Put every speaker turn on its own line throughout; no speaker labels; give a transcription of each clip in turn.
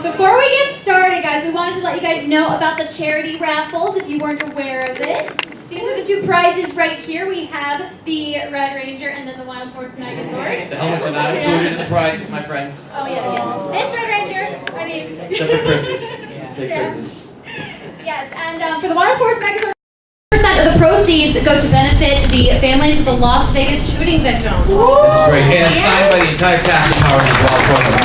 Before we get started, guys, we wanted to let you guys know about the charity raffles if you weren't aware of it. These are the two prizes right here. We have the Red Ranger and then the Wild Horse Megazord.
The helmets are not included in the prizes, my friends.
Oh, yes, yes. This Red Ranger, I mean...
Except for Chris's. Take Chris's.
Yes, and for the Wild Horse Megazord, of the proceeds go to benefit the families of the Las Vegas shooting victims.
That's great. And it's signed by the entire cast of Power Rangers Wild Horse.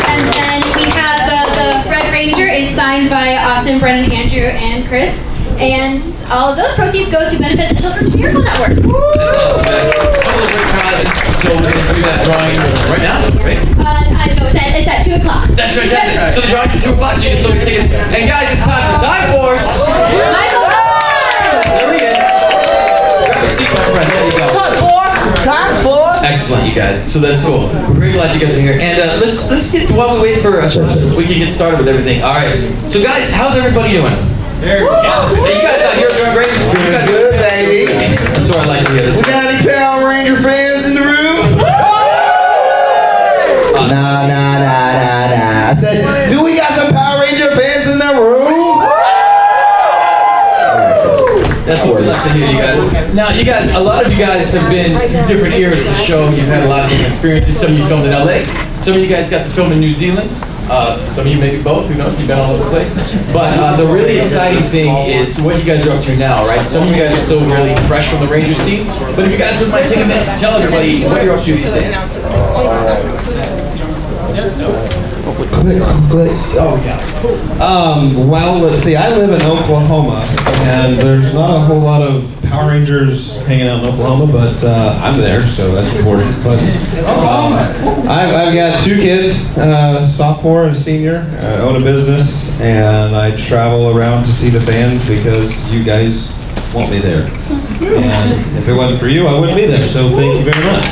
And then we have the Red Ranger is signed by Austin, Brennan, Andrew, and Chris. And all of those proceeds go to benefit the Children's Miracle Network.
That's awesome, man. One of those great prizes. So we're going to do that drawing right now, right?
I know, it's at 2 o'clock.
That's fantastic. So the drawing's at 2 o'clock, so you can still get tickets. And guys, it's time for Time Force.
Michael,
There he is. Grab a seat, my friend. There you go.
Time Force.
Excellent, you guys. So that's cool. We're very glad you guys are here. And let's get, while we wait for we can get started with everything. All right. So guys, how's everybody doing? Very good. Hey, you guys out here doing great.
Doing good, baby.
That's what I like to hear.
We got any Power Ranger fans in the room? Nah. I said, do we got some Power Ranger fans in the room?
That's what we like to hear, you guys. Now, you guys, a lot of you guys have been through different eras of the show. You've had a lot of different experiences. Some of you filmed in LA. Some of you guys got to film in New Zealand. Some of you maybe both, who knows, you've been all over the place. But the really exciting thing is what you guys are up to now, right? Some of you guys are still really fresh from the Ranger scene. But if you guys would mind take a minute to tell everybody what you're up to these days.
Oh, yeah.
Well, let's see. I live in Oklahoma, and there's not a whole lot of Power Rangers hanging out in Oklahoma, but I'm there, so that's important. But I've got 2 kids, sophomore and senior. I own a business, and I travel around to see the fans because you guys want me there. And if it wasn't for you, I wouldn't be there. So thank you very much.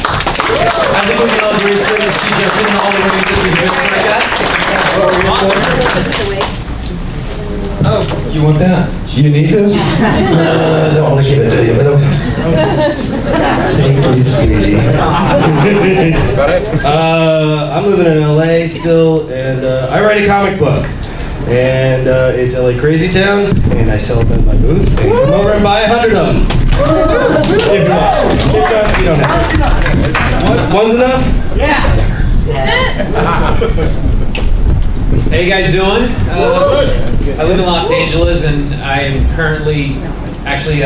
I think we can all agree it's great to see Justin and all the women do these events, right, guys?
Oh, you want that? You need this?
I don't want to give it to you, but thank you, sweetie. I'm living in LA still, and I write a comic book. And it's LA Crazy Town, and I sell them at my booth. And come over and buy 100 of them. If you want. If not, you don't have to. One's enough?
Yeah.
How you guys doing? I live in Los Angeles, and I am currently actually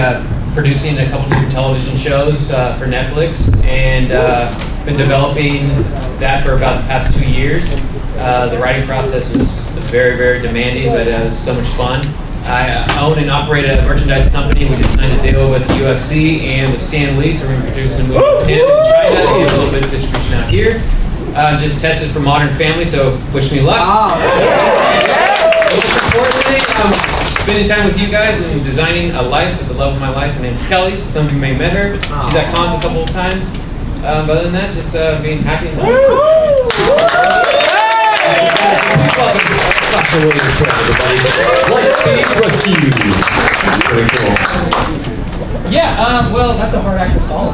producing a couple different television shows for Netflix, and been developing that for about the past 2 years. The writing process was very, very demanding, but it was so much fun. I own and operate a merchandise company. We just signed a deal with the UFC and with Stan Lee, so we're going to be producing a movie with him in China and a little bit of distribution out here. Just tested for Modern Family, so wish me luck. Most importantly, spending time with you guys and designing a life with the love of my life. Her name's Kelly. Some of you may have met her. She's at cons a couple of times. But other than that, just being happy and
Lightspeed Rescue. Very cool.
Yeah, well, that's a hard act to follow.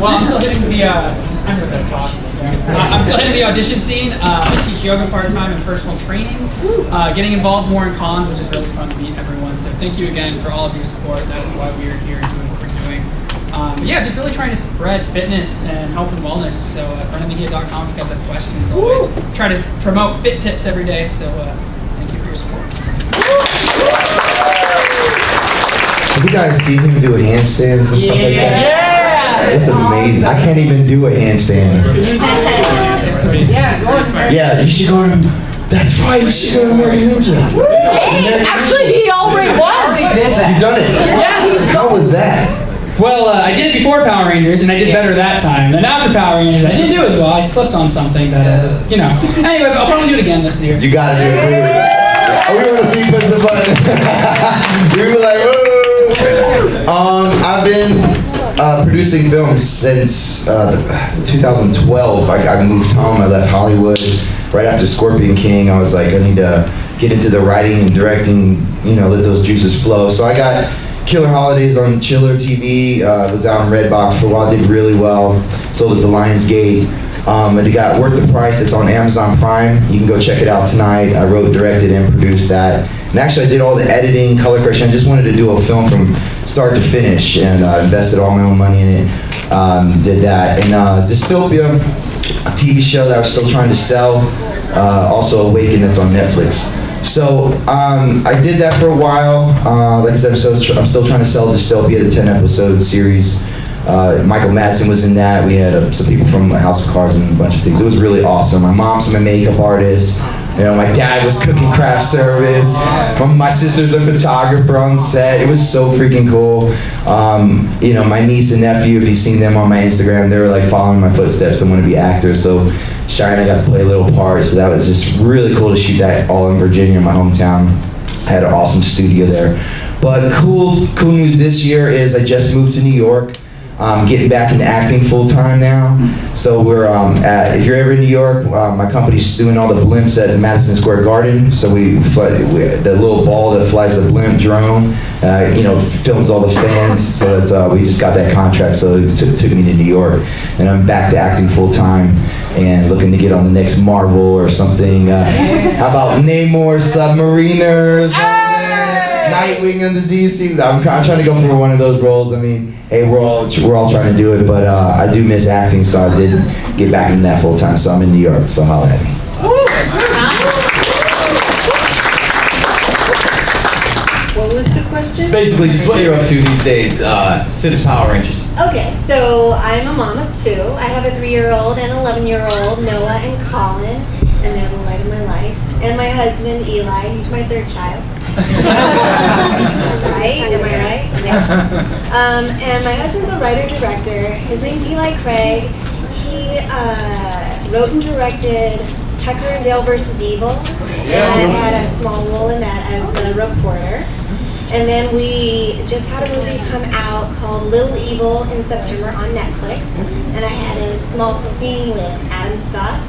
Well, I'm still hitting the, I'm just gonna talk. I'm still hitting the audition scene. I teach yoga part-time and personal training. Getting involved more in cons, which is really fun to meet everyone. So thank you again for all of your support. That is why we are here doing what we're doing. Yeah, just really trying to spread fitness and health and wellness. So BrennanMedia.com if you guys have questions. Always try to promote fit tips every day. So thank you for your support.
Have you guys seen him do handstands and stuff like that? Yeah! It's amazing. I can't even do a handstand. Yeah, you should go to... That's right, you should go to American Ninja.
Actually, he already was.
You've done it?
Yeah, he's
How was that?
Well, I did it before Power Rangers, and I did better that time. Then after Power Rangers, I didn't do as well. I slipped on something that, you know. Anyway, I'll probably do it again this year.
You gotta do it. Oh, we want to see you push the button. We were like, whoa. I've been producing films since 2012. I moved home. I left Hollywood right after Scorpion King. I was like, I need to get into the writing and directing, you know, let those juices flow. So I got Killer Holidays on Chiller TV. Was out on Redbox for a while, did really well. Sold at the Lionsgate. It got worth the price. It's on Amazon Prime. You can go check it out tonight. I wrote, directed, and produced that. And actually, I did all the editing, color correction. I just wanted to do a film from start to finish, and invested all my own money in it. Did that. And Dystopia, a TV show that I was still trying to sell. Also Awaken, that's on Netflix. So I did that for a while. Like I said, I'm still trying to sell Dystopia, the 10-episode series. Michael Madsen was in that. We had some people from House of Cards and a bunch of things. It was really awesome. My mom's my makeup artist. You know, my dad was cooking craft service. My sister's a photographer on set. It was so freaking cool. You know, my niece and nephew, if you've seen them on my Instagram, they were like following my footsteps and want to be actors. So Shai and I got to play a little part. So that was just really cool to shoot that all in Virginia, my hometown. I had an awesome studio there. But cool news this year is I just moved to New York. Getting back into acting full time now. So we're if you're ever in New York, my company's doing all the blimps at Madison Square Garden. So we the little ball that flies the blimp drone, you know, films all the fans. So it's we just got that contract. So it took me to New York, and I'm back to acting full time and looking to get on the next Marvel or something. How about Namor Submariners? Nightwing in the DC. I'm trying to go for one of those roles. I mean, hey, we're all trying to do it, but I do miss acting, so I did get back into that full time. So I'm in New York, so holla at me.
What was the question?
Basically, just what you're up to these days since Power Rangers.
Okay, so I'm a mom of two. I have a 3-year-old and 11-year-old, Noah and Colin, and they're the light of my life. And my husband, Eli, he's my third child. Right? Am I right? Yes. And my husband's a writer-director. His name's Eli Craig. He wrote and directed Tucker and Dale vs. Evil. And I had a small role in that as the reporter. And then we just had a movie come out called Little Evil in September on Netflix. And I had a small scene with Adam Scott,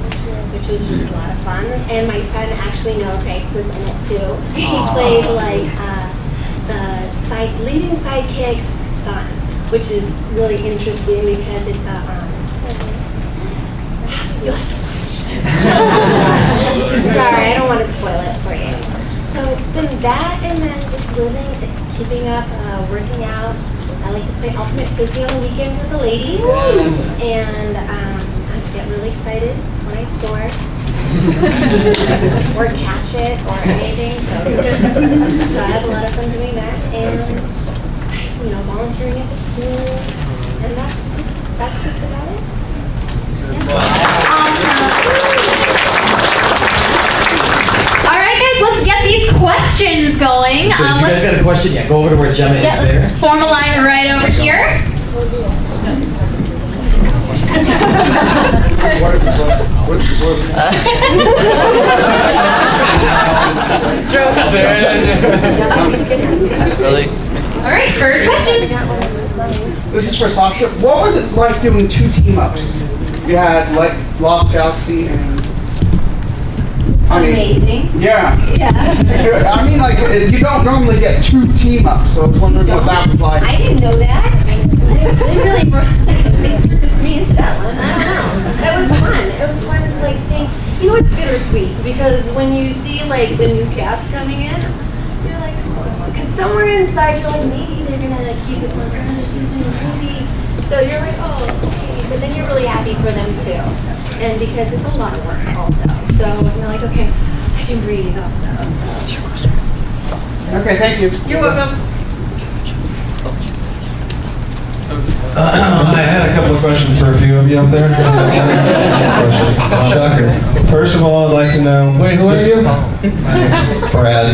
which was really a lot of fun. And my son, actually, Noah Craig, was in it too. He played like the leading sidekick's son, which is really interesting because it's a, you'll have to watch. Sorry, I don't want to spoil it for you. So it's been that, and then just living, keeping up, working out. I like to play ultimate frisbee on the weekends with the ladies, and I get really excited when I score, or catch it, or anything. So I have a lot of fun doing that, and you know, volunteering at the school, and that's just about it.
All right, guys, let's get these questions going.
So if you guys got a question, yeah, go over to where Gemma is there.
Let's form a line right over here.
Really?
All right, first question.
This is for Sasha. What was it like doing 2 team-ups? You had like Lost Galaxy and...
Amazing.
Yeah.
Yeah.
I mean, like, you don't normally get 2 team-ups, so I was wondering what that was like.
I didn't know that. They surfaced me into that one. I don't know. That was fun. It was fun, like, seeing, you know, it's bittersweet because when you see, like, the new cast coming in, you're like, oh, because somewhere inside you're like, maybe they're going to keep this on for another season, maybe. So you're like, oh, okay. But then you're really happy for them, too. And because it's a lot of work, also. So you're like, okay, I can breathe, also.
Okay, thank you.
You're welcome.
I had a couple of questions for a few of you up there. Shocker. First of all, I'd like to know. Wait, who are you? Brad.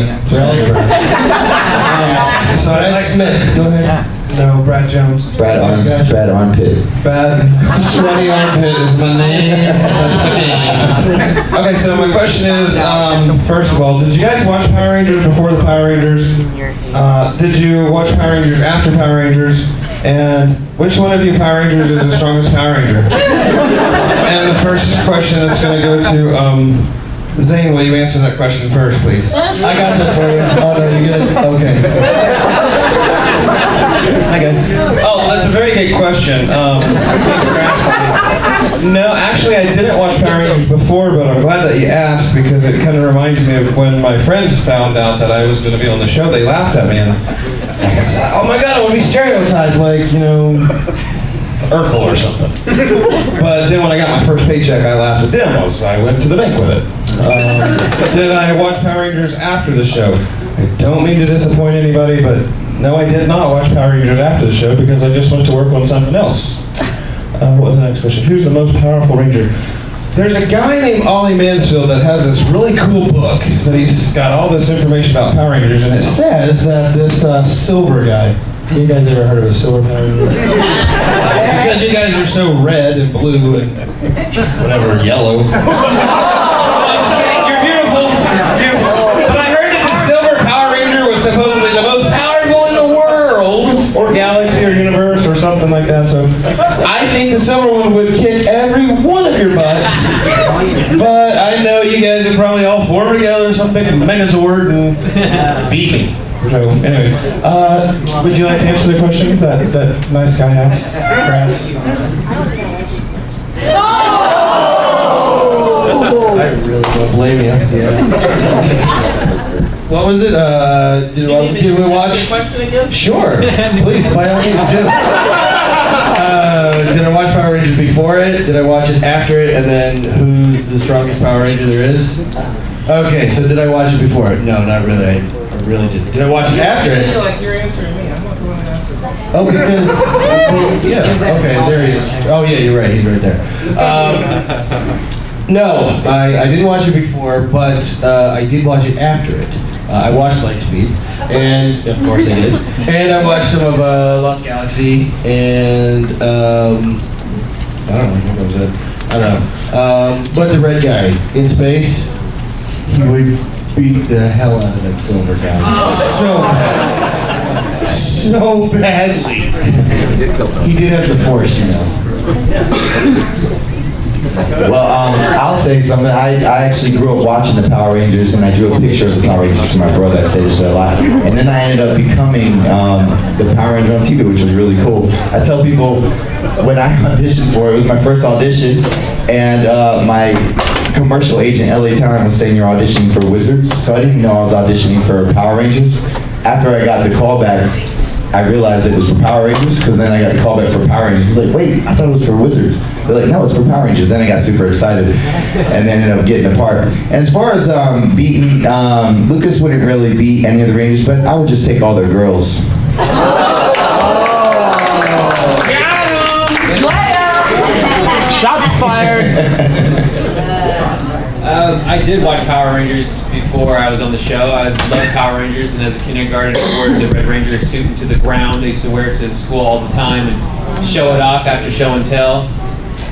So Brad Smith. Go ahead. No, Brad Jones.
Brad Armpit.
Brad Sweaty Armpit is my name. That's my name. Okay, so my question is, first of all, did you guys watch Power Rangers before the Power Rangers? Did you watch Power Rangers after Power Rangers? And which one of you Power Rangers is the strongest Power Ranger? And the first question that's going to go to Zane, will you answer that question first, please?
I got that for you. Oh, no, you good? Okay. Hi, guys.
Oh, that's a very good question. Thanks for asking me. No, actually. Actually, I didn't watch Power Rangers before, but I'm glad that you asked because it kind of reminds me of when my friends found out that I was going to be on the show. They laughed at me and I said, oh my God, I want to be stereotyped like, you know, Urkel or something. But then when I got my first paycheck, I laughed at them. I went to the bank with it. Did I watch Power Rangers after the show? I don't mean to disappoint anybody, but no, I did not watch Power Rangers after the show because I just went to work on something else. What was the next question? Who's the most powerful Ranger? There's a guy named Ollie Mansfield that has this really cool book that he's got all this information about Power Rangers, and it says that this silver guy. You guys ever heard of a silver Power Ranger? Because you guys are so red and blue and whatever, yellow. You're beautiful. But I heard that the silver Power Ranger was supposedly the most powerful in the world, or galaxy, or universe, or something like that. So I think the silver one would kick every one of your butts. But I know you guys would probably all form together some big megazord and beat me. So anyway, would you like to answer the question that nice guy asked? I really don't blame you. Yeah. What was it? Did we watch?
Question again?
Sure. Please, by all means, do. Did I watch Power Rangers before it? Did I watch it after it? And then who's the strongest Power Ranger there is? Okay, so did I watch it before it? No, not really. I really didn't. Did I watch it after it?
I feel like you're answering me. I'm not the one that asked it.
Oh, because yeah. Okay, there he is. Oh yeah, you're right. He's right there. No, I didn't watch it before, but I did watch it after it. I watched Lightspeed, and of course I did. And I watched some of Lost Galaxy, and I don't know what was it. I don't know. But the red guy in space, he would beat the hell out of that silver guy. So badly. He did have the force, you know.
Well, I'll say something. I actually grew up watching the Power Rangers, and I drew a picture of the Power Rangers for my brother. I say this a lot. And then I ended up becoming the Power Ranger on TV, which was really cool. I tell people when I auditioned for it, it was my first audition, and my commercial agent, LA Talent, was saying you're auditioning for Wizards, so I didn't know I was auditioning for Power Rangers. After I got the call back, I realized it was for Power Rangers, because then I got the call back for Power Rangers. He's like, wait, I thought it was for Wizards. They're like, no, it's for Power Rangers. Then I got super excited, and then ended up getting the part. And as far as beating, Lucas wouldn't really beat any of the Rangers, but I would just take all their girls.
Shots fired.
I did watch Power Rangers before I was on the show. I loved Power Rangers, and as a kindergarten, I wore the Red Ranger suit to the ground. I used to wear it to school all the time and show it off after show and tell.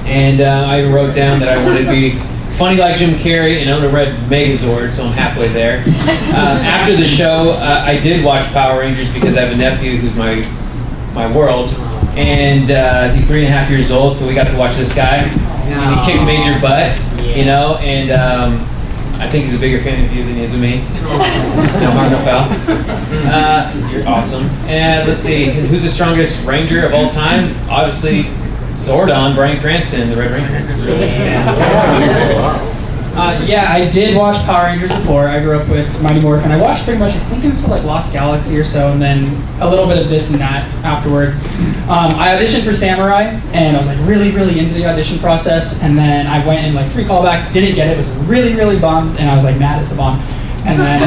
And I wrote down that I wanted to be funny like Jim Carrey and own a red Megazord, so I'm halfway there. After the show, I did watch Power Rangers because I have a nephew who's my world, and he's 3.5 years old, so we got to watch this guy. And he kicked major butt, you know, and I think he's a bigger fan of you than he is of me. No harm, no foul. You're awesome. And let's see, who's the strongest Ranger of all time? Obviously, Zordon, Bryan Cranston, the Red Ranger.
Yeah, I did watch Power Rangers before. I grew up with Mighty Morphin. I watched pretty much, I think it was like Lost Galaxy or so, and then a little bit of this and that afterwards. I auditioned for Samurai, and I was like really, really into the audition process, and then I went in like 3 callbacks, didn't get it, was really, really bummed, and I was like mad at Saban. And then,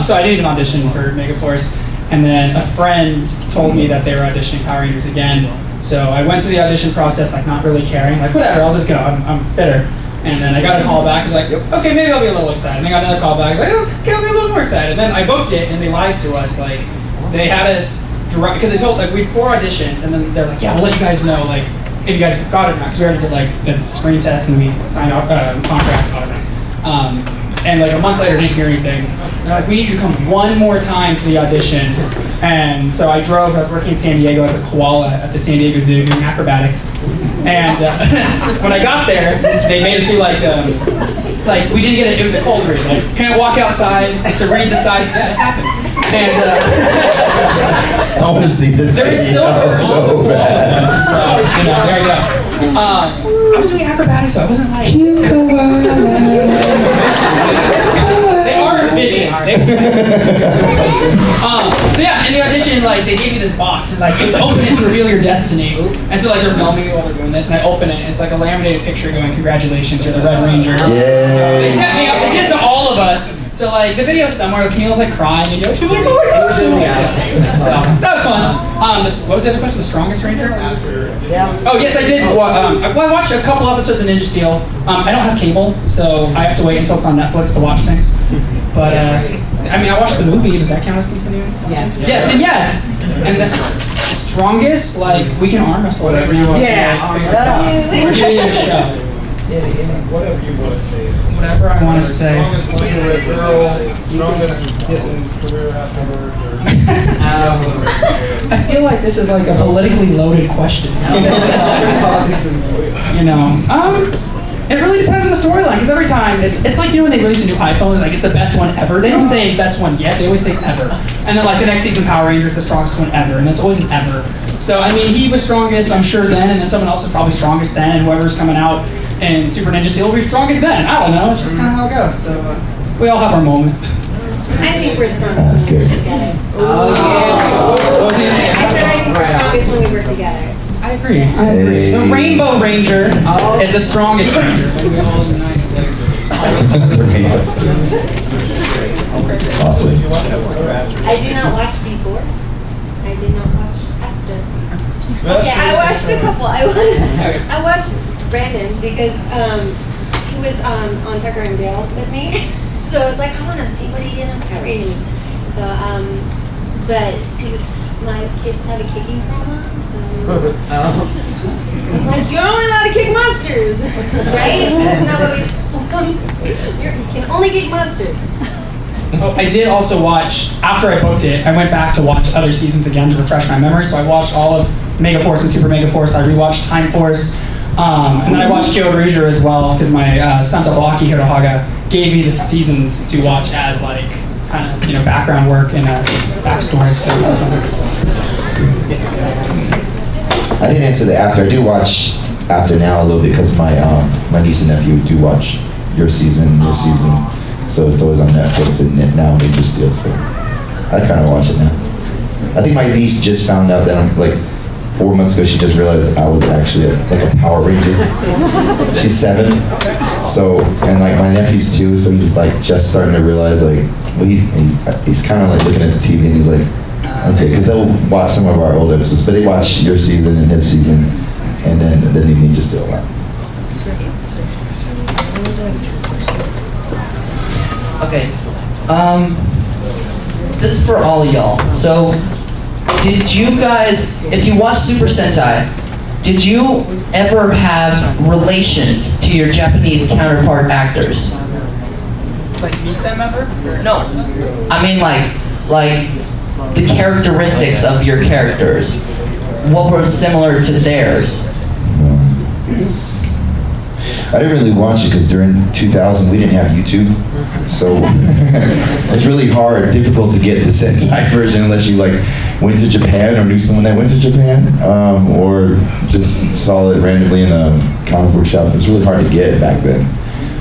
so I didn't even audition for Megaforce, and then a friend told me that they were auditioning Power Rangers again, so I went to the audition process like not really caring, like whatever, I'll just go, I'm bitter. And then I got a call back. I was like, okay, maybe I'll be a little excited. And I got another call back. I was like, okay, I'll be a little more excited. And then I booked it, and they lied to us. Like, they had us direct, because they told, like, we had 4 auditions, and then they're like, yeah, we'll let you guys know, like, if you guys got it or not. Because we already did, like, the screen test, and we signed contracts automatically. And, like, a month later, didn't hear anything. They're like, we need you to come one more time to the audition. And so I drove. I was working in San Diego as a koala at the San Diego Zoo doing acrobatics. And when I got there, they made us do like we didn't get it. It was a cold read. Like couldn't walk outside to read the signs. That happened. And
I want to see this
there's
video
silver
so bad.
So you know, there you go. I was doing acrobatics, so I wasn't like. They are vicious. So yeah, in the audition, like they gave me this box and like you open it to reveal your destiny. And so like they're filming me while they're doing this, and I open it, and it's like a laminated picture going, "Congratulations, you're the Red Ranger."
Yeah.
So they set me up. They did it to all of us. So like the video's somewhere, Camille's like crying, and she's like, "Oh my gosh!" So that was fun. What was the other question? The strongest Ranger? Yeah. Oh yes, I did. I watched a couple episodes of Ninja Steel. I don't have cable, so I have to wait until it's on Netflix to watch things. But I mean, I watched the movie. Does that count as continuing? Yes. Yes. And yes. And the strongest, like we can arm wrestle whatever you want. Yeah. We're doing a show.
Whatever you want to say.
Whatever I want to say.
Strongest player, girl, strongest hitting career afterwards, or
I feel like this is like a politically loaded question. You know, it really depends on the storyline. Because every time it's like when they release a new iPhone, like it's the best one ever. They don't say best one yet. They always say ever. And then like the next season, Power Rangers, the strongest one ever, and it's always an ever. So I mean, he was strongest, I'm sure then, and then someone else is probably strongest then, and whoever's coming out in Super Ninja Steel will be strongest then. I don't know. It's just kind of how it goes. So we all have our moment.
I think we're strongest when we work together.
Oh yeah.
I said I think we're strongest when we work together.
I agree. The Rainbow Ranger is the strongest Ranger. We all unite together.
Awesome.
I did not watch before. I did not watch after. Okay, I watched a couple. I watched Brandon because he was on Tucker and Dale with me. So I was like, I want to see what he did on Power Rangers. So, but my kids have a kicking problem, so I'm like, you're only allowed to kick monsters, right? That's not what we told them. You can only kick monsters.
Oh, I did also watch, after I booked it, I went back to watch other seasons again to refresh my memory. So I watched all of Mega Force and Super Mega Force. I rewatched Time Force. And then I watched Kyoryuger as well, because my son Aki Hirohaga gave me the seasons to watch as like kind of background work and backstory. So that was fun.
I didn't answer the after. I do watch after now a little bit because my niece and nephew do watch your season. So it's always on Netflix and now Ninja Steel. So I kind of watch it now. I think my niece just found out that I'm like 4 months ago. She just realized I was actually like a Power Ranger. She's 7. So and like my nephew's 2. So he's like just starting to realize like he's kind of like looking at the TV and he's like. Okay, because they'll watch some of our old episodes, but they watch your season and his season, and then they Ninja Steel a lot.
Okay, this is for all of y'all. So, did you guys, if you watch Super Sentai, did you ever have relations to your Japanese counterpart actors?
Like meet them ever?
No, I mean like the characteristics of your characters. What were similar to theirs?
I didn't really watch it because during 2000 we didn't have YouTube, so it's really difficult to get the Sentai version unless you like went to Japan or knew someone that went to Japan, or just saw it randomly in a comic book shop. It was really hard to get back then.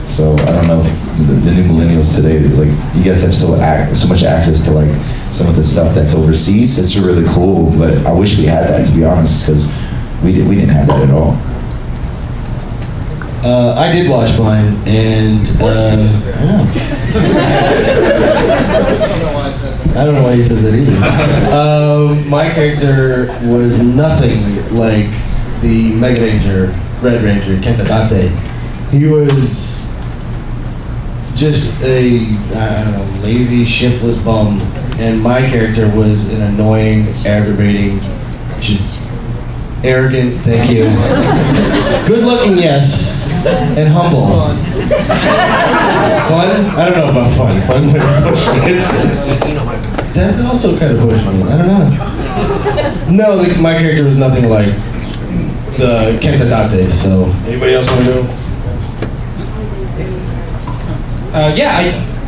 So I don't know the new millennials today. Like you guys have so much access to like some of the stuff that's overseas. It's really cool, but I wish we had that, to be honest, because we didn't have that at all.
I did watch mine, and I don't know why you said that either. My character was nothing like the Mega Ranger, Red Ranger, Kenta Date. He was just a, I don't know, lazy, shiftless bum, and my character was an annoying, aggravating, just arrogant, thank you. Good looking, yes. And humble. Fun? I don't know about fun. Fun when you push me. That's also kind of pushed me. I don't know. No, my character was nothing like the Kenta Date, so. Anybody else want to go?
Yeah, I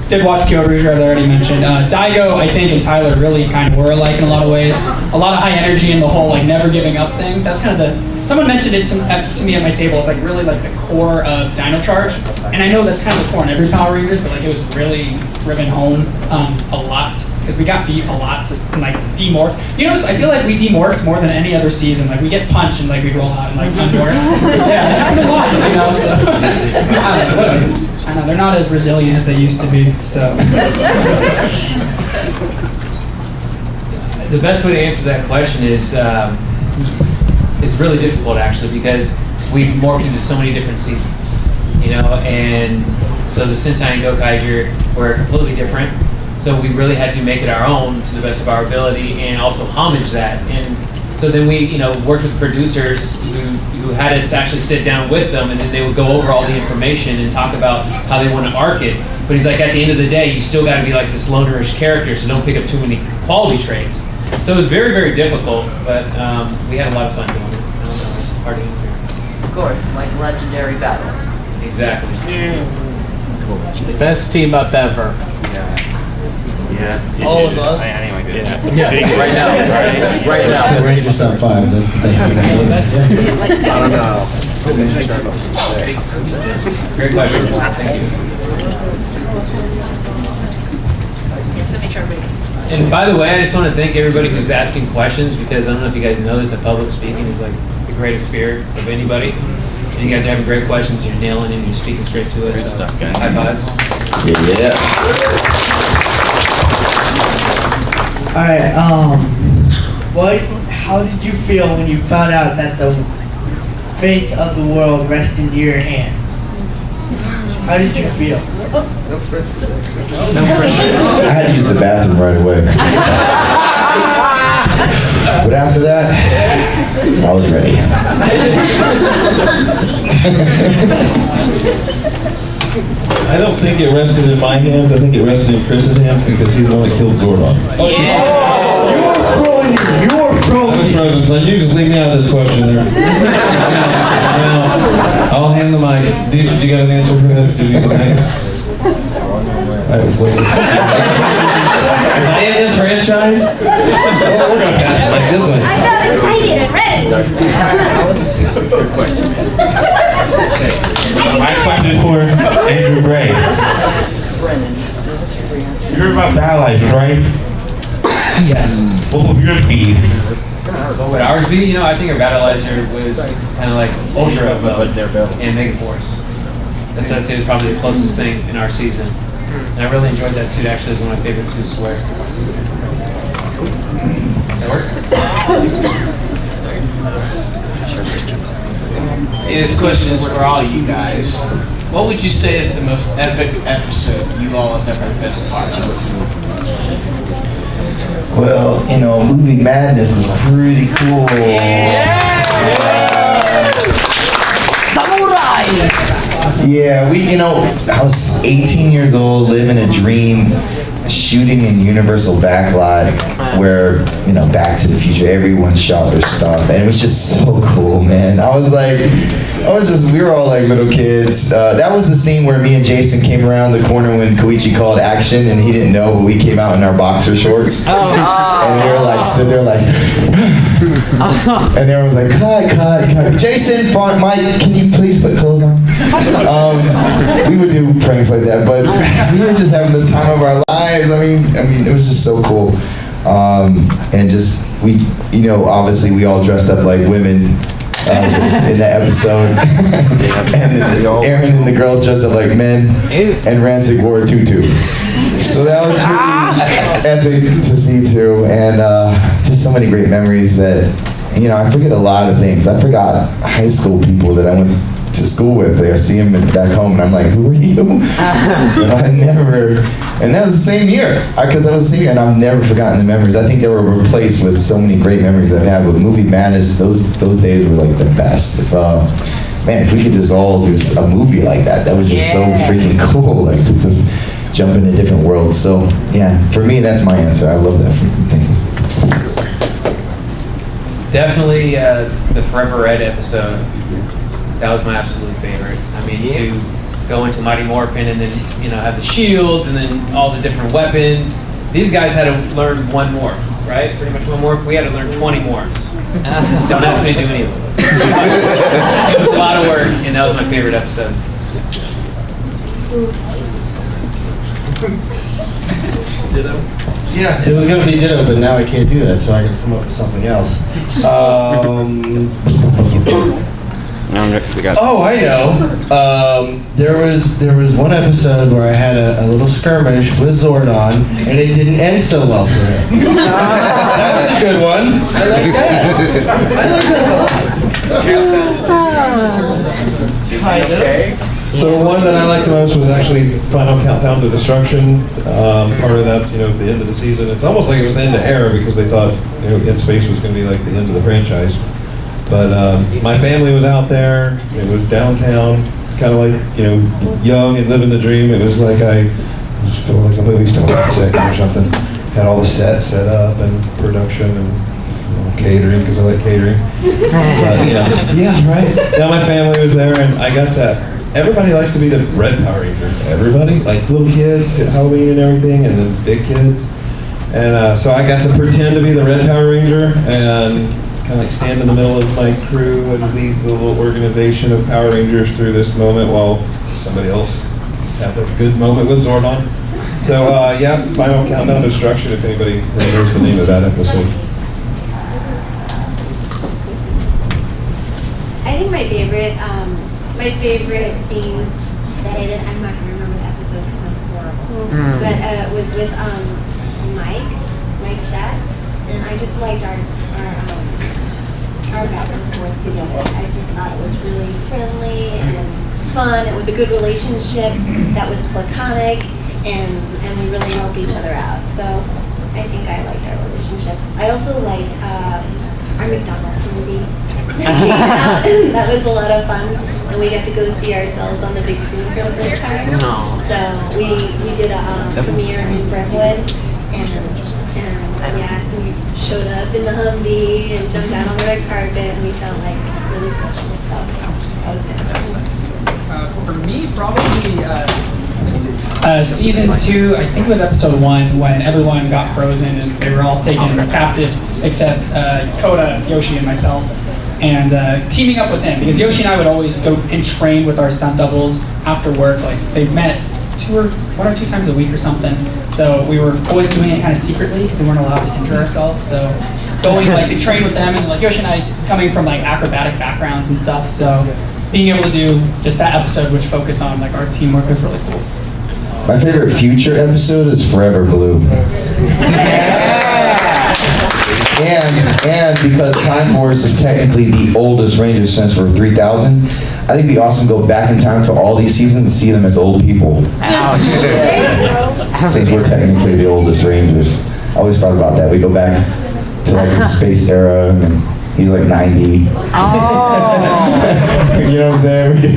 did watch Kyoryuger, as I already mentioned. Daigo, I think, and Tyler really kind of were alike in a lot of ways. A lot of high energy and the whole like never giving up thing. That's kind of the someone mentioned it to me at my table, like really like the core of Dino Charge, and I know that's kind of the core in every Power Rangers, but like it was really driven home a lot because we got beat a lot and like demorphed. You know, I feel like we demorphed more than any other season. Like we get punched and like we roll out and like unmorph. Yeah, that happened a lot, you know. So I know they're not as resilient as they used to be. So.
The best way to answer that question is it's really difficult actually because we've morphed into so many different seasons, you know, and so the Sentai and Gokaiger were completely different. So we really had to make it our own to the best of our ability and also homage that. And so then we, you know, worked with producers who had us actually sit down with them, and then they would go over all the information and talk about how they want to arc it. But he's like, at the end of the day, you still got to be like this lonerish character, so don't pick up too many quality traits. So it was very, very difficult, but we had a lot of fun doing it. I don't know, it's hard to answer.
Of course, like legendary battle.
Exactly.
The best team up ever.
Yeah.
All of us.
Yeah, right now. Right now.
RangerStop 5, that's the best team.
I don't know.
Great pleasure. Thank you. And by the way, I just want to thank everybody who's asking questions because I don't know if you guys know this, but public speaking is like the greatest fear of anybody. And you guys are having great questions, you're nailing it, and you're speaking straight to us.
Great stuff, guys.
High fives.
Yeah.
Alright, how did you feel when you found out that the fate of the world rests in your hands? How did you feel?
I had to use the bathroom right away. But after that, I was ready.
I don't think it rested in my hands. I think it rested in Chris's hands because he's the one that killed Zordon.
Oh, yeah. You were frozen.
I was frozen, so you can leave me out of this question there. Now, I'll hand the mic. Do you got an answer for this? Do you got an answer? Is I in this franchise? We're going to pass it like this way.
I'm not excited and ready.
Good question, man.
My question for Andrew Gray. You heard about Dialyzers, right?
Yes.
What would yours be?
What would ours be? You know, I think our Battleizer was kind of like Ultra and Megaforce. That's what I'd say was probably the closest thing in our season. And I really enjoyed that suit. Actually, it's one of my favorite suits to wear. That work?
Hey, this question is for all you guys. What would you say is the most epic episode you all have ever been a part of?
Well, you know, Movie Madness was pretty cool.
Samurai!
Yeah, I was 18 years old, living a dream, shooting in Universal Backlot, where, Back to the Future, everyone shot their stuff, and it was just so cool, man. We were all like little kids. That was the scene where me and Jason came around the corner when Koichi called action, and he didn't know, but we came out in our boxer shorts. And we were like, stood there like, and everyone was like, cut. Jason, Mike, can you please put clothes on? We would do pranks like that, but we were just having the time of our lives. I mean, it was just so cool. And just, obviously we all dressed up like women in that episode. And Aaron and the girls dressed up like men, and Rancid wore a tutu. So that was really epic to see too, and just so many great memories that, I forget a lot of things. I forgot high school people that I went to school with. I see them back home, and I'm like, who are you? And that was the same year, because I was a senior, and I've never forgotten the memories. I think they were replaced with so many great memories I've had with Movie Madness. Those days were like the best. If we could just all do a movie like that was just so freaking cool, like to just jump into different worlds. So yeah, for me, that's my answer. I love that freaking thing.
Definitely the Forever Red episode. That was my absolute favorite. I mean, to go into Mighty Morphin and then, have the shields and then all the different weapons. These guys had to learn one morph, right? Pretty much one morph. We had to learn 20 morphs. Don't ask me to do any of them. It was a lot of work, and that was my favorite episode.
Yeah, it was gonna be Ditto, but now I can't do that, so I gotta come up with something else. Oh, I know. There was one episode where I had a little skirmish with Zordon, and it didn't end so well for him. That was a good one. I like that. Kind of. So the one that I liked the most was actually Final Countdown to Destruction. Part of that, at the end of the season. It's almost like it was the end of Era because they thought, In Space was going to be like the end of the franchise. But my family was out there. It was downtown, kind of like, young and living the dream. It was like I was feeling like a movie star for a second or something. Had all the sets set up and production and catering, because I like catering. Yeah, right. Yeah, my family was there, and I got that. Everybody likes to be the Red Power Ranger. Everybody, like little kids at Halloween and everything, and then big kids. And so I got to pretend to be the Red Power Ranger and kind of like stand in the middle of my crew and lead the little organization of Power Rangers through this moment while somebody else had a good moment with Zordon. So yeah, Final Countdown to Destruction, if anybody remembers the name of that episode.
I think my favorite scenes that I did, I'm not going to remember the episode because I'm horrible, but was with Mike Chat, and I just liked our back and forth together. I thought it was really friendly and fun. It was a good relationship that was platonic, and we really helped each other out. So I think I liked our relationship. I also liked our McDonald's movie. That was a lot of fun, and we got to go see ourselves on the big screen for the first time. So we did a premiere in Brentwood, and yeah, we showed up in the Humvee and jumped out on the red carpet, and we felt like really special. So that was good.
That's nice. For me, probably season 2, I think it was episode 1, when everyone got frozen and they were all taken captive except Koda, Yoshi, and myself. And teaming up with him, because Yoshi and I would always go and train with our stunt doubles after work. Like, they met 1 or 2 times a week or something. So we were always doing it kind of secretly because we weren't allowed to injure ourselves. So going like to train with them, and like Yoshi and I coming from like acrobatic backgrounds and stuff. So being able to do just that episode, which focused on like our teamwork, was really cool.
My favorite future episode is Forever Blue. And because Time Force is technically the oldest Ranger since we're 3000, I think it'd be awesome to go back in time to all these seasons and see them as old people. Since we're technically the oldest Rangers. I always thought about that. We go back to like the space era, and he's like 90. You know what I'm saying? We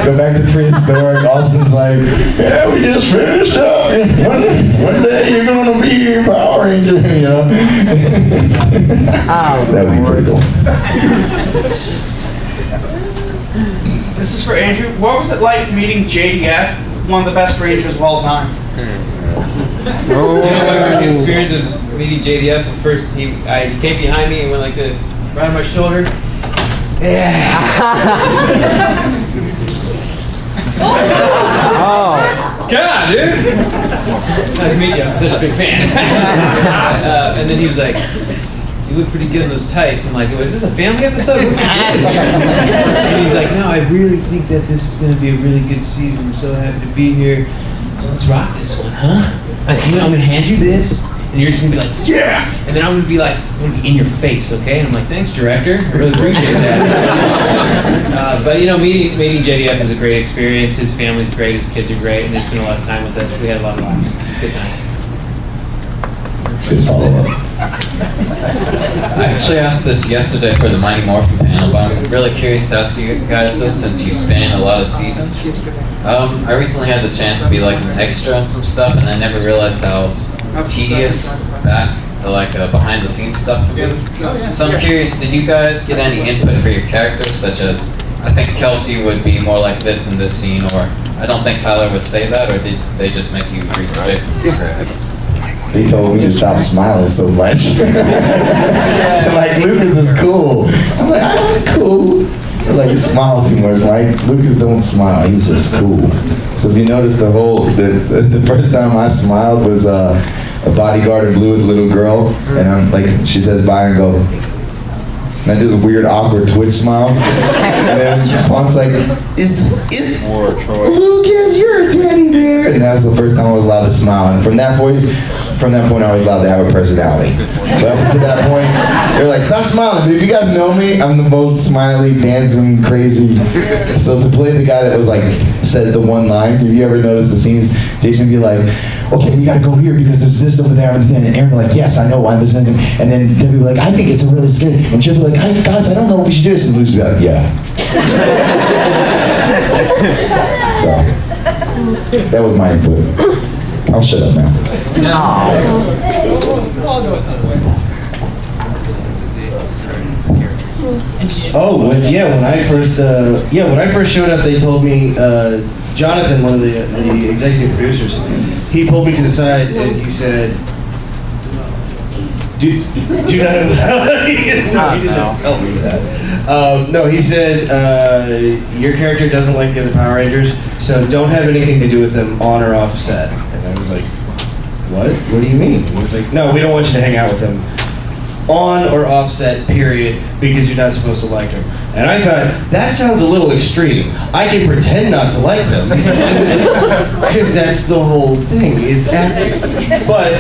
go back to prehistoric. Austin's like, yeah, we just finished up. One day you're gonna be a Power Ranger, you know? That'd be pretty cool.
This is for Andrew. What was it like meeting JDF, one of the best Rangers of all time?
My experience with meeting JDF at first, he came behind me and went like this, right on my shoulder. Yeah. God, dude. Nice to meet you. I'm such a big fan. And then he was like, "You look pretty good in those tights." I'm like, "Is this a family episode?" And he's like, "No, I really think that this is going to be a really good season. I'm so happy to be here. So let's rock this one, huh? I'm going to hand you this, and you're just going to be like, yeah! And then I'm going to be like, I'm going to be in your face, okay?" And I'm like, "Thanks, director. I really appreciate that." But meeting JDF was a great experience. His family's great. His kids are great, and they spent a lot of time with us. We had a lot of laughs. It was a good time.
Good follow-up.
I actually asked this yesterday for the Mighty Morphin panel, but I'm really curious to ask you guys this since you span a lot of seasons. I recently had the chance to be like an extra on some stuff, and I never realized how tedious behind the scenes stuff can be. So I'm curious, did you guys get any input for your characters, such as, I think Kelsey would be more like this in this scene, or I don't think Tyler would say that, or did they just make you read straight from the script?
they told me to stop smiling so much. And like, Lucas is cool. I'm like, I'm cool. They're like, you smile too much, right? Lucas don't smile, he's just cool. So if you notice the first time I smiled was a bodyguard in blue with a little girl, and I'm like, she says bye and go, and I do this weird, awkward twitch smile. And then Juan's like, is Lucas, you're a teddy bear. And that was the first time I was allowed to smile. And from that point I was allowed to have a personality. But up to that point, they're like, stop smiling. But if you guys know me, I'm the most smiley, dancing, crazy. So to play the guy that was like, says the one line, have you ever noticed the scenes? Jason would be like, okay, you gotta go here because there's this over there. And Aaron would be like, yes, I know why this is. And then they'd be like, I think it's a really scary. And she'd be like, guys, I don't know if we should do this. And Luke's be like, yeah. So, that was my input. I'll shut up now.
Oh, when I first showed up, they told me, Jonathan, one of the executive producers, he pulled me to the side and he said, do not he didn't tell me that. No, he said, your character doesn't like the other Power Rangers, so don't have anything to do with them on or off set. And I was like, what? What do you mean? He was like, no, we don't want you to hang out with them on or off set, period, because you're not supposed to like them. And I thought, that sounds a little extreme. I can pretend not to like them. Because that's the whole thing. It's acting. But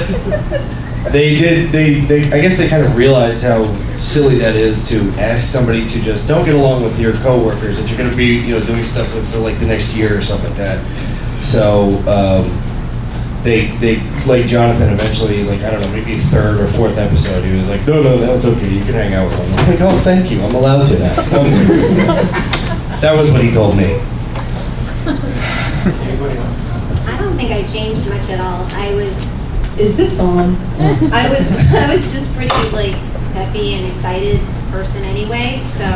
I guess they kind of realized how silly that is to ask somebody to just don't get along with your coworkers that you're going to be, doing stuff with for like the next year or something like that. So they like Jonathan eventually, like, I don't know, maybe third or fourth episode, he was like, no, that's okay, you can hang out with them. I'm like, oh, thank you, I'm allowed to now. That was what he told me.
I don't think I changed much at all.
Is this on?
I was just pretty like happy and excited person anyway. So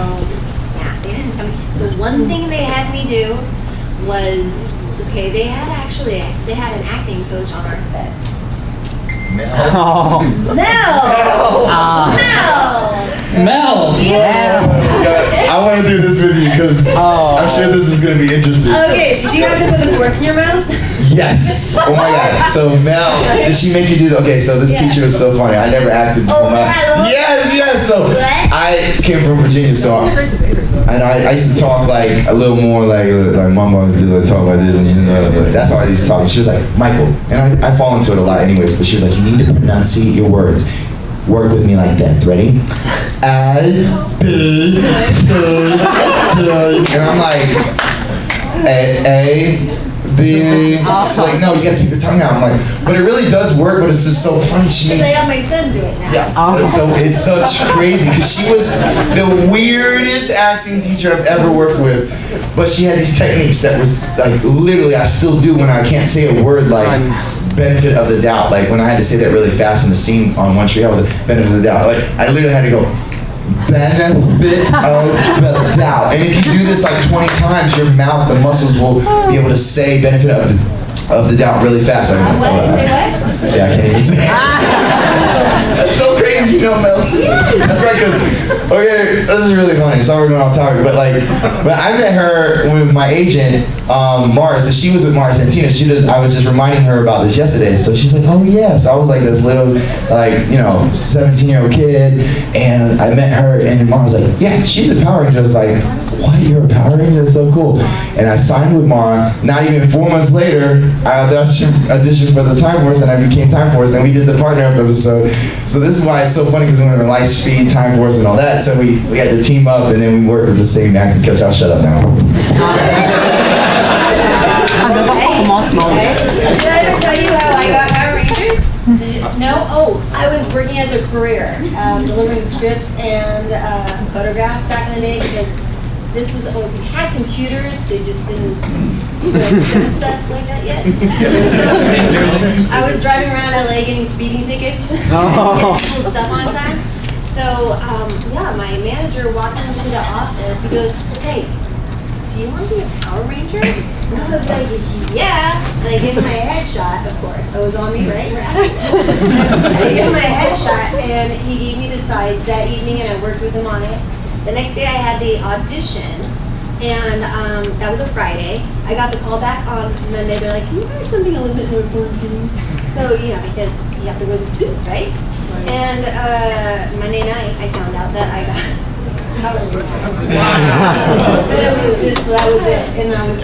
yeah, they didn't tell me. The one thing they had me do was they had an acting coach on our set.
Mel.
Mel.
Yeah.
I want to do this with you because I'm sure this is going to be interesting.
Okay, did you have to put the fork in your mouth?
Yes. Oh my God. So Mel, did she make you do? Okay, so this teacher was so funny. I never acted before. Yes. So I came from Virginia, so I used to talk like a little more like my mom would talk like this, and that's how I used to talk. And she was like, Michael, and I fall into it a lot anyways. But she was like, you need to pronunciate your words. Work with me like this. Ready? And I'm like, A. She's like, no, you gotta keep your tongue out. I'm like, but it really does work, but it's just so funny.
Because I got my son do it now.
Yeah. So it's such crazy because she was the weirdest acting teacher I've ever worked with, but she had these techniques that was like literally I still do when I can't say a word like benefit of the doubt. Like when I had to say that really fast in the scene on One Tree, I was like benefit of the doubt. Like I literally had to go. Benefit of the doubt. And if you do this like 20 times, your mouth, the muscles will be able to say benefit of the doubt really fast.
Say what?
See, I can't even say it. That's so crazy, Mel. That's right, because, okay, this is really funny. Sorry we're going off topic, but I met her with my agent, Mars, and she was with Mars and Tina. I was just reminding her about this yesterday. So she's like, oh yes. I was like this little, 17-year-old kid, and I met her, and Mars was like, yeah, she's a Power Ranger. I was like, what, you're a Power Ranger? That's so cool. And I signed with Mara. Not even 4 months later, I auditioned for the Time Force, and I became Time Force, and we did the partner up episode. So this is why it's so funny, because we went to Lightspeed, Time Force, and all that. So we had to team up, and then we worked with the same acting coach. I'll shut up now.
Did I ever tell you how I got Power Rangers? Did you know? Oh, I was working as a career, delivering scripts and photographs back in the day, because this was when we had computers, they just didn't do stuff like that yet. So I was driving around LA getting speeding tickets, getting cool stuff on time. So my manager walked into the office. He goes, "Hey, do you want to be a Power Ranger?" I was like, yeah. And I gave him my headshot, of course. It was on me, right? I gave him my headshot, and he gave me the sides that evening, and I worked with him on it. The next day I had the audition, and that was a Friday. I got the call back on Monday. They're like, can you wear something a little bit more form-fitting? So, you know, because you have to wear the suit, right? And Monday night, I found out that I got But it was just, that was it. And I was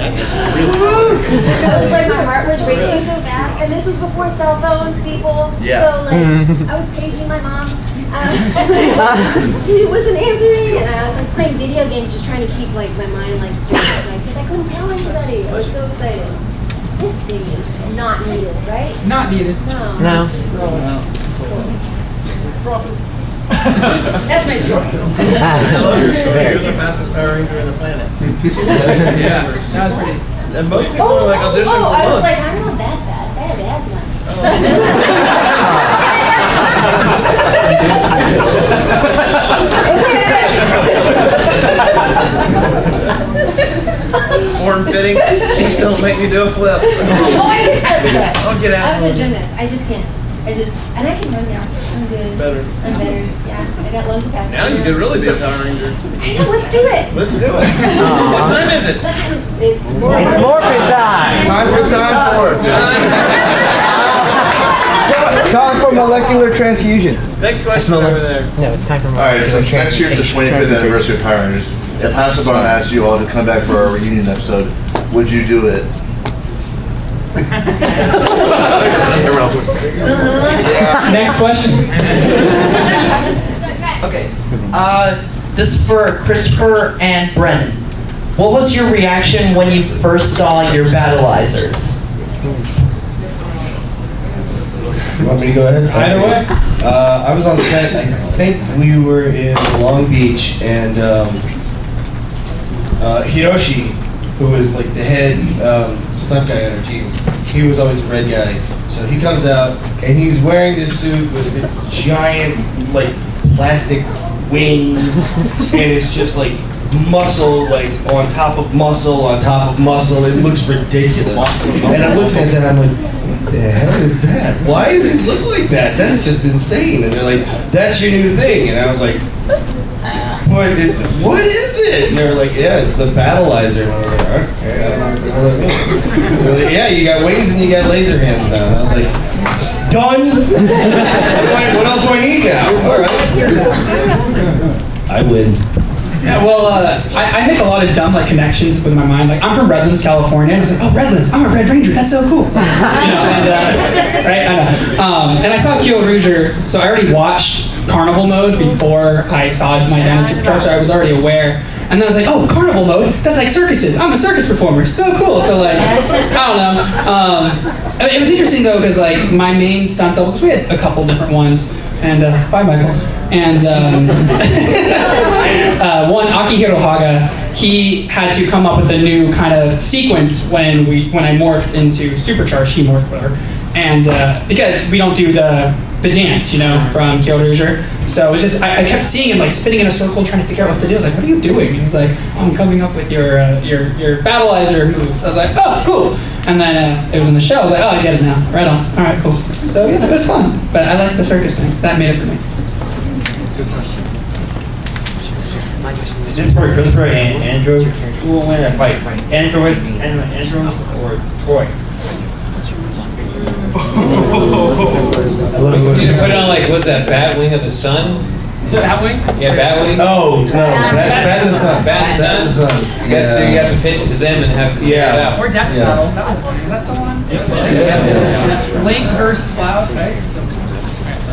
like, my heart was racing so fast. And this was before cell phones, people.
Yeah.
So, like, I was paging my mom. She wasn't answering. And I was like playing video games, just trying to keep like my mind like straight. Like, because I couldn't tell anybody. I was so excited. This thing is not needed, right?
Not needed.
No. That's my story.
You're the fastest Power Ranger on the planet.
Yeah, that was pretty.
And most people are like auditioning for
I was
months.
like, I'm not that bad. I have asthma.
Form fitting, you still make me do a flip.
Oh, I can do that.
I'll get
I was a
out.
gymnast. I just can't. And I can run now. I'm good.
Better.
I'm better. Yeah, I got lung capacity.
Now you could really be a Power Ranger.
I know. Let's do it.
Let's do it. What time is it?
It's
morphin' time.
Time for time for it.
Time for molecular transfusion.
Next question over there.
No, it's time for
Alright, so next year's the 25th anniversary of Power Rangers. If Hasselbaum asked you all to come back for our reunion episode, would you do it? Everyone else would.
Next question.
Okay. This is for Christopher and Brennan. What was your reaction when you first saw your battleizers?
You want me to go ahead?
Either way.
I was on set, I think we were in Long Beach, and Hiroshi, who was like the head stunt guy on our team, he was always the red guy. So he comes out, and he's wearing this suit with the giant, like, plastic wings, and it's just like muscle, like on top of muscle, on top of muscle. It looks ridiculous. And I'm looking at that, I'm like, what the hell is that? Why does it look like that? That's just insane. And they're like, that's your new thing. And I was like, what is it? And they were like, yeah, it's a battleizer. And I was like, okay, I don't know what that means. They're like, yeah, you got wings and you got laser hands now. And I was like, done? What else do I need now? All right. I win.
Yeah, well, I make a lot of dumb like connections with my mind. Like, I'm from Redlands, California. And it's like, oh, Redlands, I'm a Red Ranger. That's so cool. You know, and right, I know. And I saw Kyo Rouger, so I already watched Carnival Mode before I saw my Dino Supercharger, so I was already aware. And then I was like, oh, Carnival Mode? That's like circuses. I'm a circus performer. So cool. So like, I don't know. It was interesting though, because like my main stunt double, because we had a couple different ones. And bye, Michael. And one, Akihiro Haga, he had to come up with a new kind of sequence when I morphed into Supercharged, he morphed whatever. And because we don't do the dance, you know, from Kyo Rouger. So it was just, I kept seeing him like spinning in a circle trying to figure out what to do. I was like, what are you doing? And he was like, oh, I'm coming up with your battleizer moves. I was like, oh, cool. And then it was in the show. I was like, oh, I get it now. Right on. All right, cool. So yeah, it was fun. But I like the circus thing. That made it for me.
This is for Christopher and Andrew. Who will win a fight? Android or Troy?
You need to put it on like, what's that, Batwing of the Sun?
Batwing?
Yeah, Batwing.
Oh, no, Bat in the Sun.
Bat in the Sun? I guess so you have to pitch it to them and have to figure it out.
Or Death Battle. That was fun. Is that still on? Yeah. Link versus Cloud, right?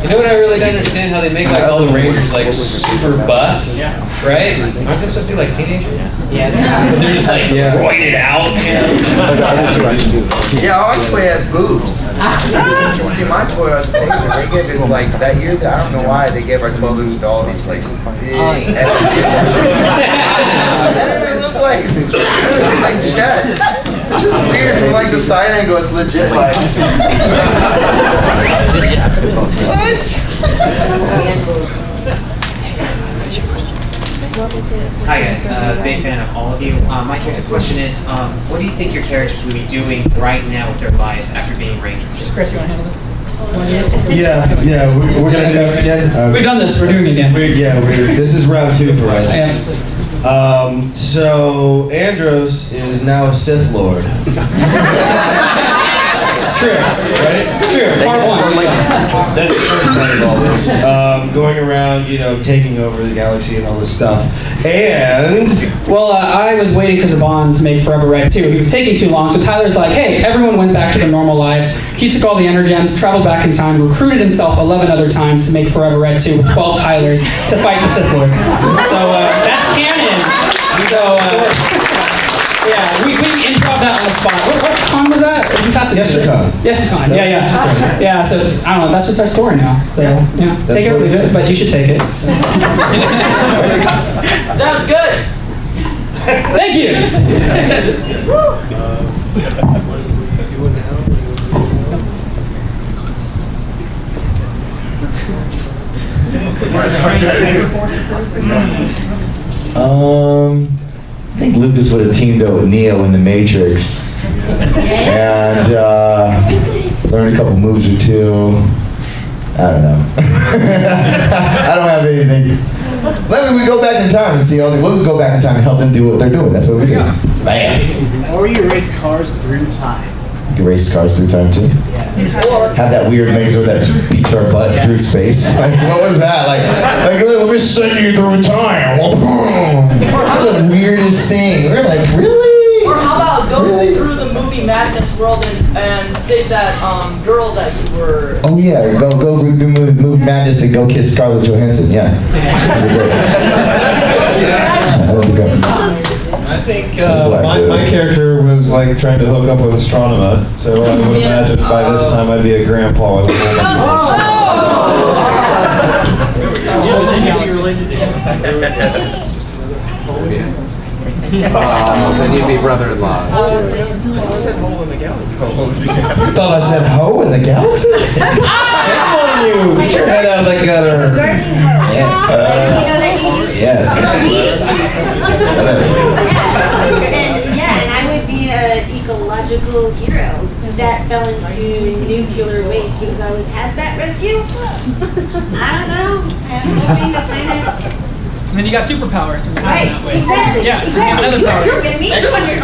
You know what I really don't understand? How they make like all the Rangers like super buff, right? Aren't they supposed to be like teenagers?
Yes.
But they're just like roided out, you know?
Yeah, our toy has boobs. See, my toy I was thinking, they gave us like that year. I don't know why they gave our 12-inch doll these like big estrogen. It looked like chest. It's just weird from like the side angle. It's legit like. What?
Hi guys, big fan of all of of you. My question is, what do you think your characters would be doing right now with their lives after being Rangers?
Chris, you want to handle this?
Yeah, we're gonna do this again.
We've done this. We're doing it again.
This is round 2 for us. So Andros is now a Sith Lord. It's true, right? It's true. Part 1. That's the first part of all this. Going around, taking over the galaxy and all this stuff. And
well, I was waiting for Zaban to make Forever Red 2. He was taking too long, so Tyler's like, hey, everyone went back to their normal lives. He took all the Energems, traveled back in time, recruited himself 11 other times to make Forever Red 2 with 12 Tylers to fight the Sith Lord. So that's canon. So yeah, we improv that on the spot. What con was that? YesCon. Yeah. So I don't know. That's just our story now. So yeah, take it or leave it, but you should take it. So.
Sounds good.
Thank you.
I think Lucas would have teamed up with Neo in the Matrix and learned a couple moves or two. I don't know. I don't have anything. Let me go back in time and see all the. We'll go back in time and help them do what they're doing. That's what we do. Bam.
Or you race cars through time.
You can race cars through time too. Have that weird mixer that beats our butt through space. Like, what was that? Like let me send you through time. The weirdest thing. We're like, really?
Or how about go through the movie Madness world and save that girl that you were.
Oh yeah, go move Madness and go kiss Scarlett Johansson. Yeah. That would be good.
I think my character was like trying to hook up with Astronema, so I would imagine by this time I'd be a grandpa with a whole
Then you'd be brother-in-law.
You thought I said hoe in the galaxy? Shame on you! Get your head out of the gutter.
Yes. And I would be an ecological hero that fell into nuclear waste because I was hazmat rescue. I don't know. Helping the planet.
And then you got superpowers. So
Right, exactly.
Yeah, so you have
Exactly.
another power.
You're with me. You're on your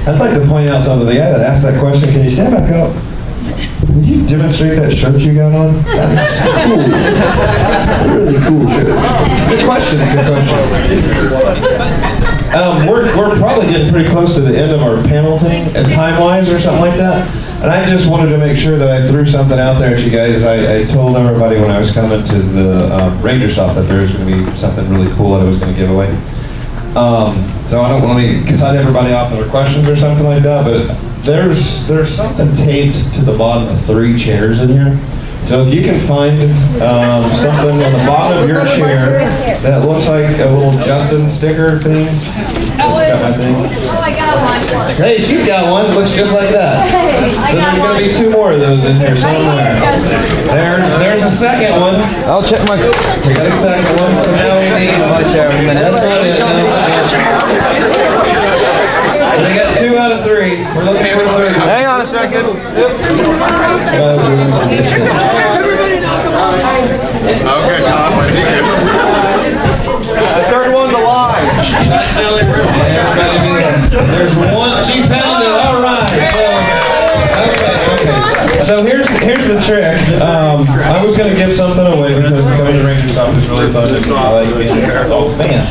I'd like to point out something. The guy that asked that question, can you stand back up? Would you demonstrate that shirt you got on? That's cool. Really cool shirt. Good question. We're probably getting pretty close to the end of our panel thing, time-wise or something like that. And I just wanted to make sure that I threw something out there at you guys. I told everybody when I was coming to the RangerStop that there was going to be something really cool that I was going to give away. So I don't want to cut everybody off with their questions or something like that, but there's something taped to the bottom of 3 chairs in here. So if you can find something on the bottom of your chair that looks like a little Justin sticker thing. Got my thing.
Oh, I got one.
Hey, she's got one. Looks just like that. So there's going to be 2 more of those in here somewhere. There's a second one.
I'll check my.
We got a second one. So now we need. That's not it. We got 2 out of 3. We're looking for a 3rd.
Hang on a second.
Okay, Tom, what did you do?
The 3rd one's alive.
There's one. She found it. All right. So here's the trick. I was gonna give something away because coming to RangerStop is really fun and I like being a dog fan.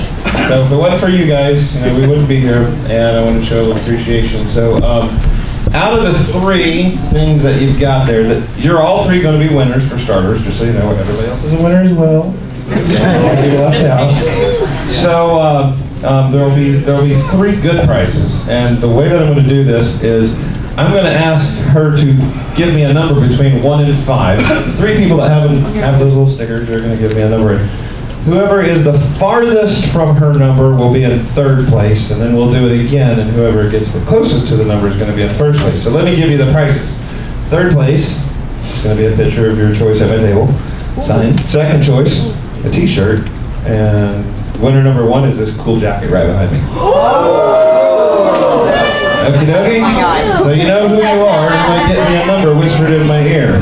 So if it wasn't for you guys, we wouldn't be here, and I want to show a little appreciation. So out of the 3 things that you've got there, that you're all 3 going to be winners for starters, just so you know. Everybody else is a winner as well. So there'll be 3 good prizes, and the way that I'm going to do this is I'm going to ask her to give me a number between 1 and 5. The 3 people that have those little stickers are going to give me a number. Whoever is the farthest from her number will be in 3rd place, and then we'll do it again, and whoever gets the closest to the number is going to be in 1st place. So let me give you the prizes. 3rd place is going to be a picture of your choice at my table, signed. 2nd choice, a t-shirt. And winner number 1 is this cool jacket right behind me. Okie dokie? So you know who you are. You're going to get me a number whispered in my ear.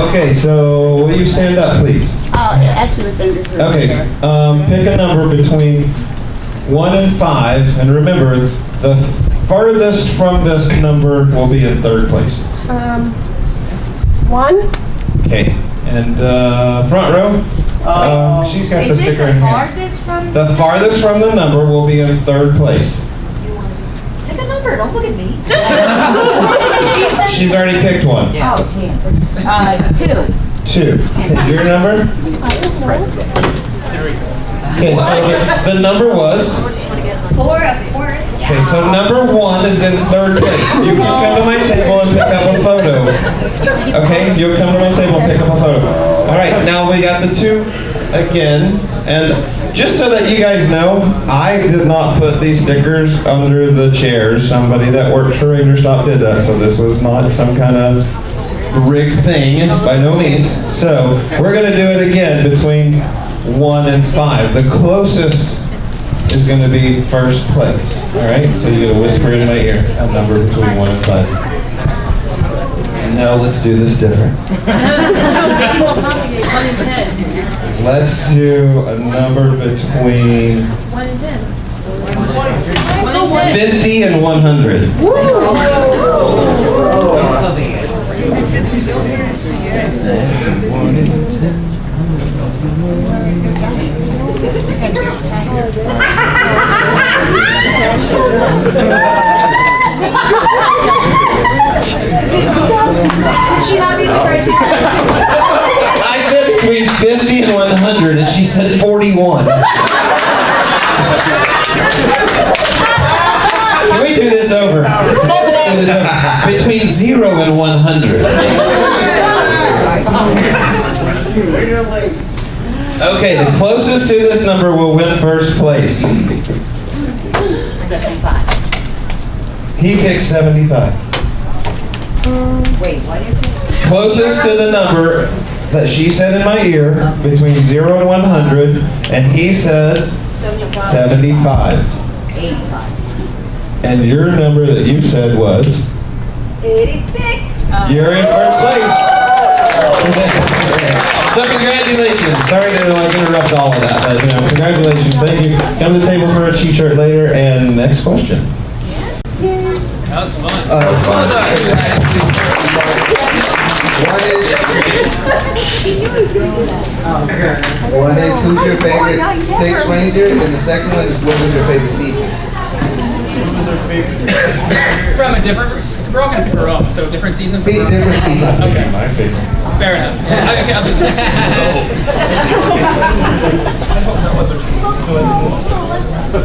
Okay, so will you stand up, please?
Actually, it's in this room.
Okay, pick a number between 1 and 5, and remember, the farthest from this number will be in 3rd place.
1.
Okay, and front row, she's got the sticker in here. The farthest from the number will be in 3rd place.
Pick a number, don't look at me.
She's already picked one.
Oh, 2.
2. Okay, your number? Okay, so the number was?
4, of course.
Okay, so number 1 is in 3rd place. You can come to my table and pick up a photo. Okay, you'll come to my table and pick up a photo. All right, now we got the 2 again. And just so that you guys know, I did not put these stickers under the chairs. Somebody that worked for RangerStop did that, so this was not some kind of rigged thing, by no means. So we're going to do it again between 1 and 5. The closest is going to be 1st place. All right, so you're going to whisper in my ear a number between 1 and 5. No, let's do this different.
1 and 10.
Let's do a number between
1 and 10.
50 and 100.
Did she not be the person?
I said between 50 and 100, and she said 41. Can we do this over? Let's do this over. Between 0 and 100. Okay, the closest to this number will win 1st place.
75.
He picked 75.
Wait, what is it?
Closest to the number that she said in my ear, between 0 and 100, and he said 75.
85.
And your number that you said was?
86.
You're in 1st place. So congratulations. Sorry to interrupt all of that, but congratulations. Thank you. Come to the table for a t-shirt later. And next question.
That was fun.
One is who's your favorite 6 Ranger, and the second one is what was your favorite season?
From a different, we're all gonna pick our own, so different seasons.
Different seasons.
Okay.
My favorite.
Fair enough. Okay, I'll do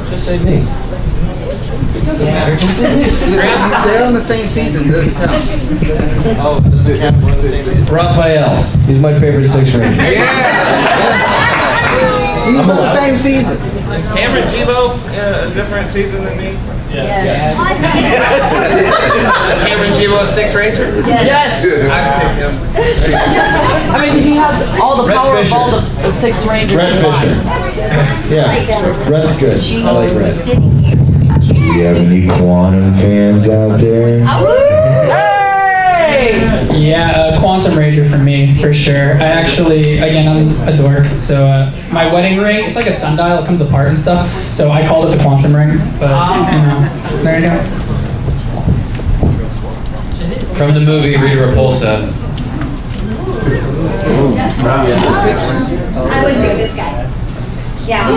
Just say me. It doesn't matter. Just say me.
They're on the same season. Doesn't count.
Oh, doesn't count on the same season. Raphael. He's my favorite 6 Ranger.
He's on the same season.
Is Cameron Gibo a different season than me?
Yes.
Is Cameron Gibo a 6 Ranger?
Yes. I mean, he has all the
Red
power
Fisher.
of all the 6 Rangers.
Red
combined.
Fisher. Yeah, Red's good. I like Red.
Do you have any quantum fans out there?
Yeah, Quantum Ranger for me, for sure. I actually, again, I'm a dork, so my wedding ring, it's like a sundial, it comes apart and stuff, so I called it the Quantum Ring, but, there you go.
From the movie Rita Repulsa.
I would pick this guy. Yeah.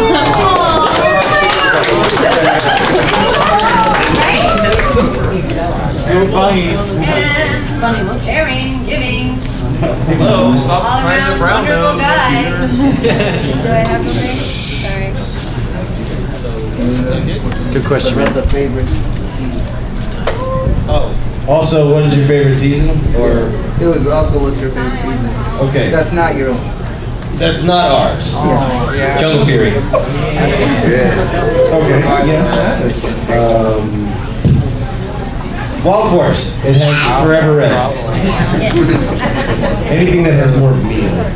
And caring, giving.
Hello, stop trying to brown
Wonderful
nose.
guy. Do I have a ring? Sorry.
Good question. What's the favorite season?
Oh. Also, what is your favorite season? Or
It was also what's your favorite season?
okay,
That's not your own.
that's not ours.
Yeah.
Jungle Fury.
Okay. Yeah. Wild Force. It has Forever Red. Anything that has more meat in it.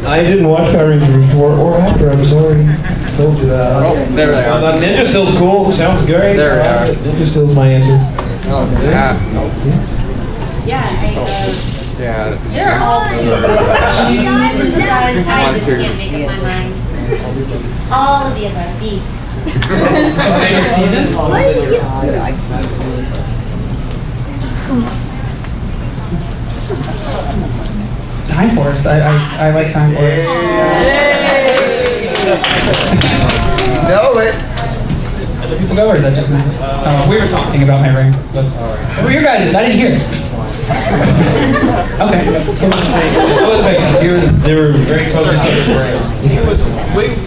I didn't watch Power Rangers before or after, I'm sorry. I told you that.
Oh, there they are.
Ninja Still's cool, sounds great.
There we are.
Ninja Still's my answer.
Yeah,
Yeah.
they're all I just can't make up my mind. All of the above, deep.
Favorite season? Time Force. I like Time Force.
Know it.
Other people go, or is that just me? We were talking about my ring. So what were your guys'? I didn't hear it. Okay.
They were very focused on his brain.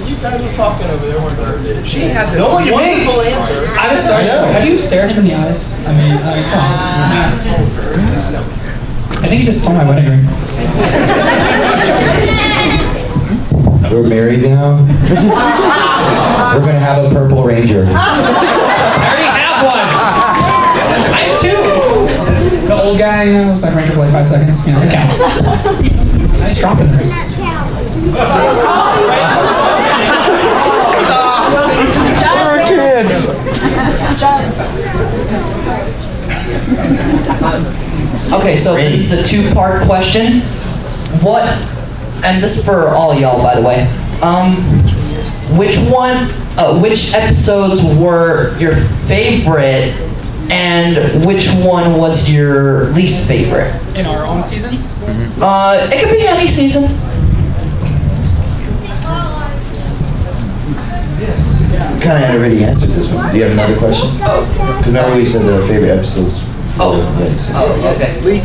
You guys were talking over there, weren't you? She had the
No, you
wonderful answer.
I was starstruck. Have you stared him in the eyes? I mean, come on. I think he just stole my wedding ring.
We're married now. We're gonna have a purple Ranger.
I already have one. I have two. The old guy, you know, was like Ranger for like 5 seconds. You know, it counts. Nice drop in there.
Our kids.
Okay, so this is a two-part question. What, and this is for all y'all, by the way. Which episodes were your favorite, and which one was your least favorite?
In our own seasons?
It could be any season.
Kind of already answered this one. Do you have another question? Because remember we said our favorite episodes.
Okay.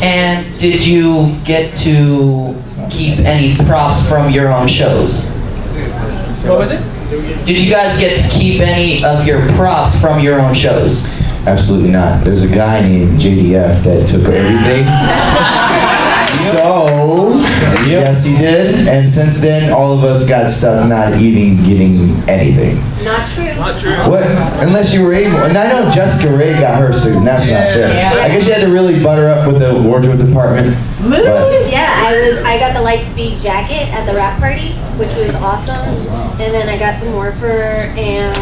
And did you get to keep any props from your own shows?
What was it?
Did you guys get to keep any of your props from your own shows?
Absolutely not. There's a guy named JDF that took everything. So, yes he did. And since then, all of us got stuck not even getting anything.
Not true.
Not true.
What? Unless you were able. And I know Jessica Ray got her suit, and that's not fair. I guess you had to really butter up with the wardrobe department. But
Yeah, I got the Lightspeed jacket at the wrap party, which was awesome. And then I got the Morpher and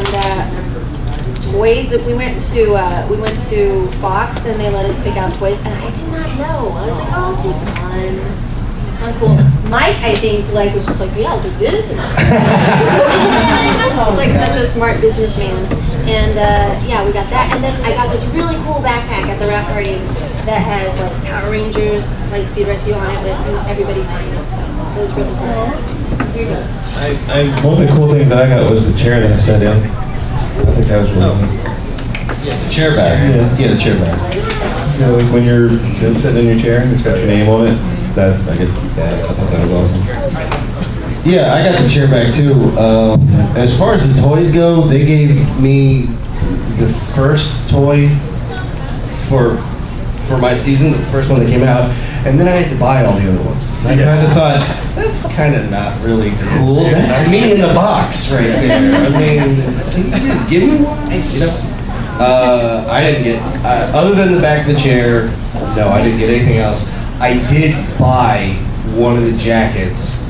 toys. We went to Fox and they let us pick out toys, and I did not know. I was like, oh, I'll take one. I'm cool. Mike, I think, was just like, yeah, I'll do this. He's like such a smart businessman. And yeah, we got that. And then I got this really cool backpack at the wrap party that has like Power Rangers, Lightspeed Rescue on it with everybody signed it. So it was really cool.
One of the cool things that I got was the chair that I sat in. I think that was really neat.
The chair bag.
Yeah, the chair bag. You know, like when you're sitting in your chair and it's got your name on it, that I get to keep that. I thought that was awesome.
Yeah, I got the chair back too. As far as the toys go, they gave me the first toy for my season, the first one that came out, and then I had to buy all the other ones. And I kind of thought, that's kind of not really cool. That's me in a box right there. I mean, can you just give me one? You know? I didn't get, other than the back of the chair, no, I didn't get anything else. I did buy one of the jackets,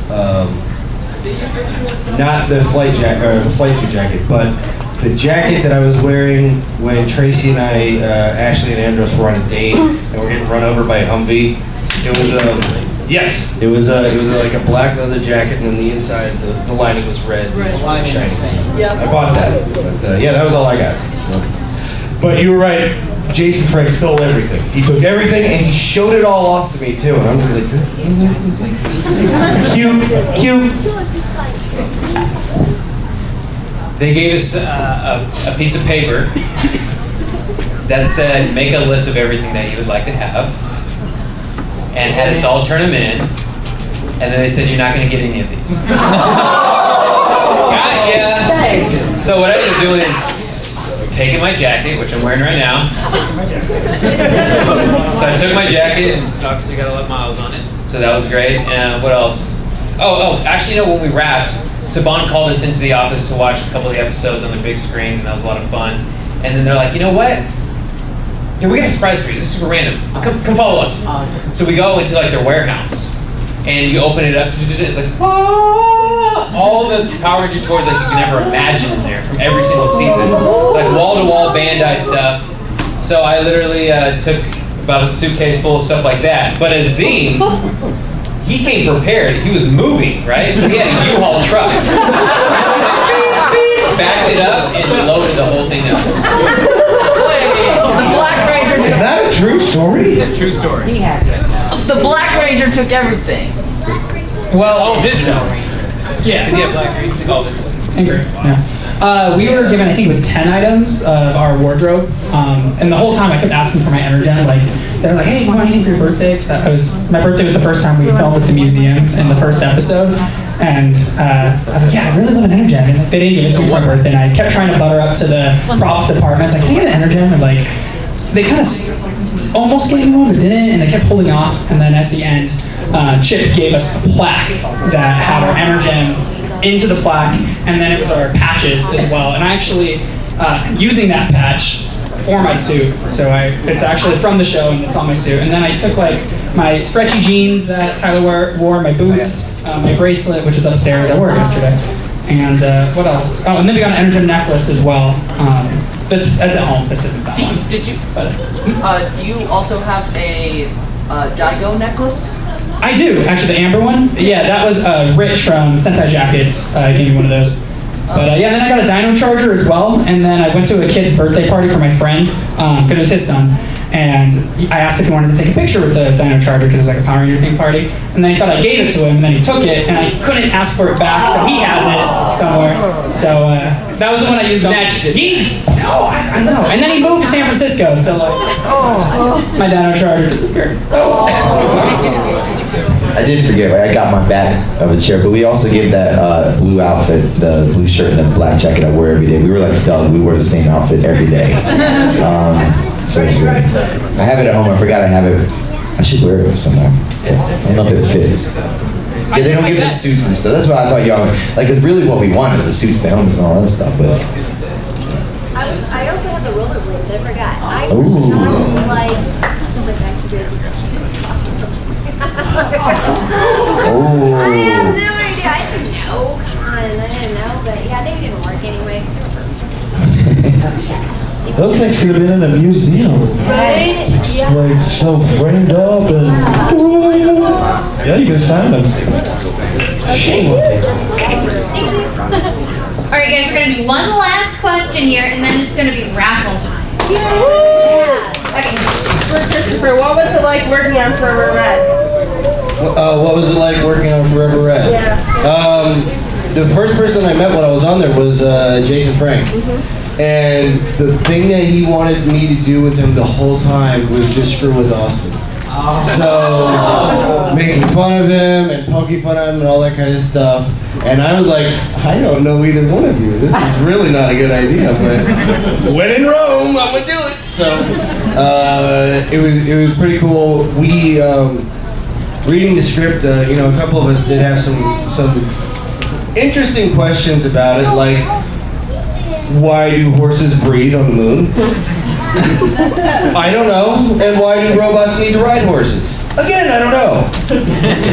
not the flight jacket or the flight suit jacket, but the jacket that I was wearing when Tracy and I, Ashley and Andros were on a date and we're getting run over by a Humvee. It was yes, it was like a black leather jacket, and then the inside the lining was red. It was really shiny.
Yep.
I bought that, but yeah, that was all I got. But you were right. Jason Frank stole everything. He took everything and he showed it all off to me too, and I'm just like, cute.
They gave us a piece of paper that said, make a list of everything that you would like to have, and had us all turn them in, and then they said, you're not going to get any of these. Yeah. So what I ended up doing is taking my jacket, which I'm wearing right now. So I took my jacket, and it's obviously got a lot of miles on it, so that was great. And what else? Oh, actually, when we wrapped, Saban called us into the office to watch a couple of the episodes on the big screens, and that was a lot of fun. And then they're like, you know what? "Here, we got a surprise for you. This is super random. Come follow us." So we go into like their warehouse, and you open it up. It's like, "Ah!" All the Power Ranger toys like you can ever imagine in there from every single season, like wall-to-wall Bandai stuff. So I literally took about a suitcase full of stuff like that. But as Zine, he came prepared. He was moving, right? So he had a U-Haul truck. Backed it up and loaded the whole thing up.
The Black Ranger.
Is that a true story?
True story.
He had it.
The Black Ranger took everything.
Well,
this stuff.
yeah.
Black Ranger. Oh, this one.
Angry. Yeah. We were given, I think it was 10 items of our wardrobe, and the whole time I kept asking for my Energen. Like, they're like, "Hey, do you want anything for your birthday?" Because my birthday was the first time we filmed at the museum in the first episode, and I was like, "Yeah, I really love an Energen." And they didn't give it to me for my birthday, and I kept trying to butter up to the props department. I was like, "Can I get an Energen?" And like, they kind of almost gave me one, but didn't, and they kept holding off. And then at the end, Chip gave us a plaque that had our Energen into the plaque, and then it was our patches as well. And I actually using that patch for my suit, so it's actually from the show and it's on my suit. And then I took like my stretchy jeans that Tyler wore, my boots, my bracelet, which is upstairs. I wore it yesterday. And what else? Oh, and then we got an Energen necklace as well. That's at home. This isn't that one.
Did you? Do you also have a Daigo necklace?
I do, actually, the amber one. Yeah, that was Rich from Sentai Jackets gave me one of those. But yeah, then I got a Dino Charger as well, and then I went to a kid's birthday party for my friend, because it was his son, and I asked if he wanted to take a picture with the Dino Charger because it was like a Power Ranger themed party, and then he thought I gave it to him, and then he took it, and I couldn't ask for it back, so he has it somewhere. So that was the one I used.
Snatched it.
No, I know. And then he moved to San Francisco, so like, my Dino Charger disappeared.
I did forget, I got my back of a chair, but we also gave that blue outfit, the blue shirt and the black jacket I wear every day. We were like Doug, we wore the same outfit every day. So it's great. I have it at home, I forgot I have it. I should wear it somewhere. I don't know if it fits. Yeah, they don't give the suits and stuff. That's what I thought y'all, like, cause really what we want is the suits, the helmets and all that stuff, but.
I also have the rollerblades, I forgot. I
Ooh.
just like,
Oh.
I have no idea. I didn't know. Come on, I didn't know. But yeah, they didn't work anyway.
Those things could have been in a museum.
Right? Yeah.
Like, so framed up and... Yeah, you could have found them. Shame on them.
All right, guys, we're gonna do one last question here, and then it's gonna be raffle time.
Yeah. Okay. For Christopher, what was it like working on Forever Red?
What was it like working on Forever Red?
Yeah.
The first person I met when I was on there was Jason Frank. And the thing that he wanted me to do with him the whole time was just screw with Austin. So, making fun of him and poking fun at him and all that kind of stuff. And I was like, I don't know either one of you. This is really not a good idea, but when in Rome, I'm gonna do it. So, it was pretty cool. We, reading the script, you know, a couple of us did have some interesting questions about it, like, why do horses breathe on the moon? I don't know. And why do robots need to ride horses? Again, I don't know.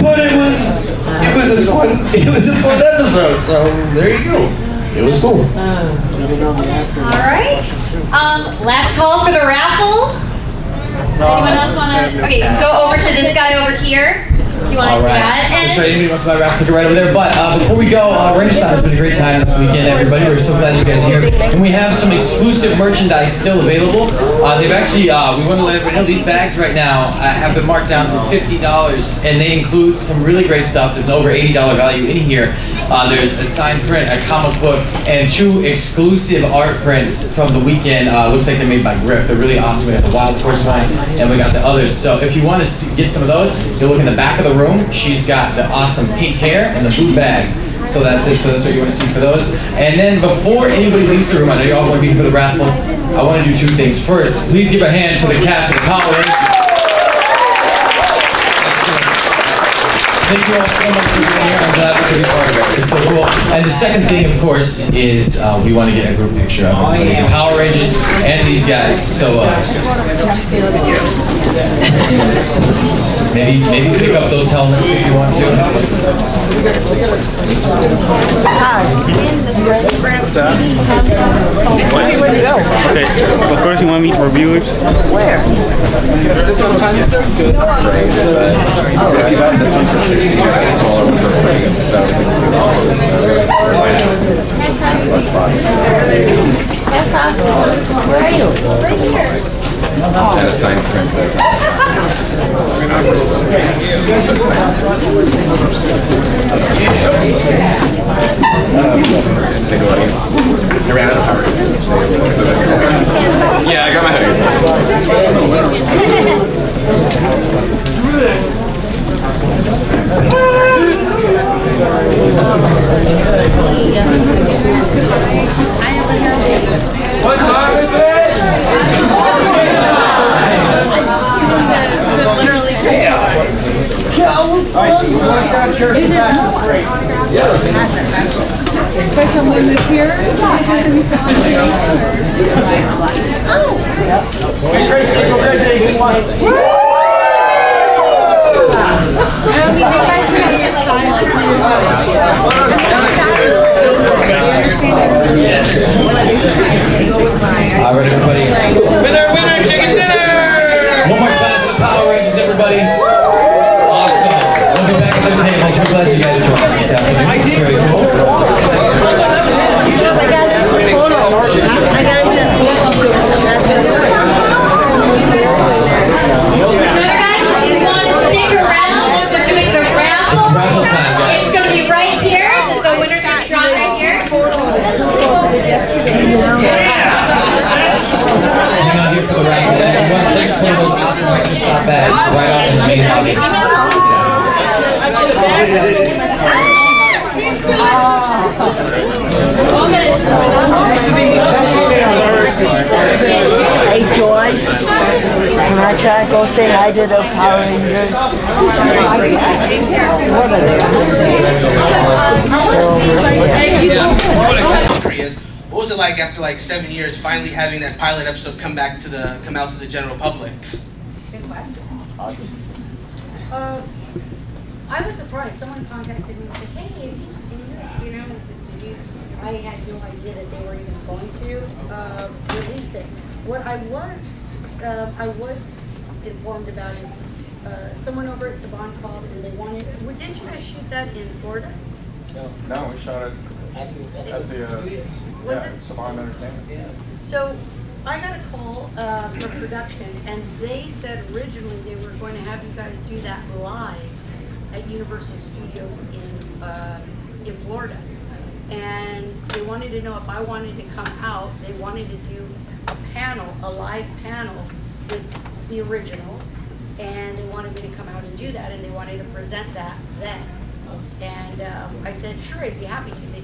But it was a fun episode. So there you go. It was cool.
All right. Last call for the raffle. Anyone else want to? Okay, go over to this guy over here. You want to do that?
I'm sure Amy wants my raffle ticket right over there. But before we go, RangerStop has been a great time this weekend, everybody. We're so glad you guys are here. And we have some exclusive merchandise still available. They've actually, we want to let everybody know these bags right now have been marked down to $50, and they include some really great stuff. There's an over $80 value in here. There's a signed print, a comic book, and 2 exclusive art prints from the weekend. Looks like they're made by Griff. They're really awesome. We have the Wild Force one, and we got the others. So if you want to get some of those, you look in the back of the room. She's got the awesome pink hair and the blue bag. So that's it. So that's what you want to see for those. And then before anybody leaves the room, I know you're all going to be for the raffle. I want to do 2 things. First, please give a hand for the cast of the Power Rangers. Thank you all so much for being here. I'm glad we could be part of it. It's so cool. And the second thing, of course, is we want to get a group picture of everybody. The Power Rangers and these guys. So maybe pick up those helmets if you want to.
Okay, but first you want to meet reviewers?
Where? This one times good. If you bought this one for 60, you got a smaller one for free. So it's
Where are you? Right here.
and a signed print. I ran out of power. Yeah, I got my hoodies. What time is it?
I see. What's that church back for free? Yes.
By someone that's here?
Hey, Gracie, let's go crazy. Good one.
All right, everybody. Winner, chicken dinner! One more time for the Power Rangers, everybody. Awesome. We'll be back at the tables. We're glad you guys joined us this afternoon. It's very cool.
Remember, guys, if you want to stick around, we're doing the raffle.
It's raffle time, guys.
It's going to be right here. The winner's going to drop right here.
Hang out here for the raffle. If you want to take one of those awesome RangerStop bags right off in the main lobby.
Hey Joyce, can I try to go say hi to the Power Rangers?
What was it like after like 7 years finally having that pilot episode come out to the general public?
Good question. I was surprised. Someone contacted me and said, "Hey, have you seen this? You know, I had no idea that they were even going to release it." What I was informed about is someone over at Saban called and they wanted. Didn't you guys shoot that in Florida?
No, we shot it at the Saban Entertainment.
So I got a call from production, and they said originally they were going to have you guys do that live at Universal Studios in Florida. And they wanted to know if I wanted to come out. They wanted to do a live panel with the originals, and they wanted me to come out and do that, and they wanted to present that then. And I said, sure, I'd be happy to. They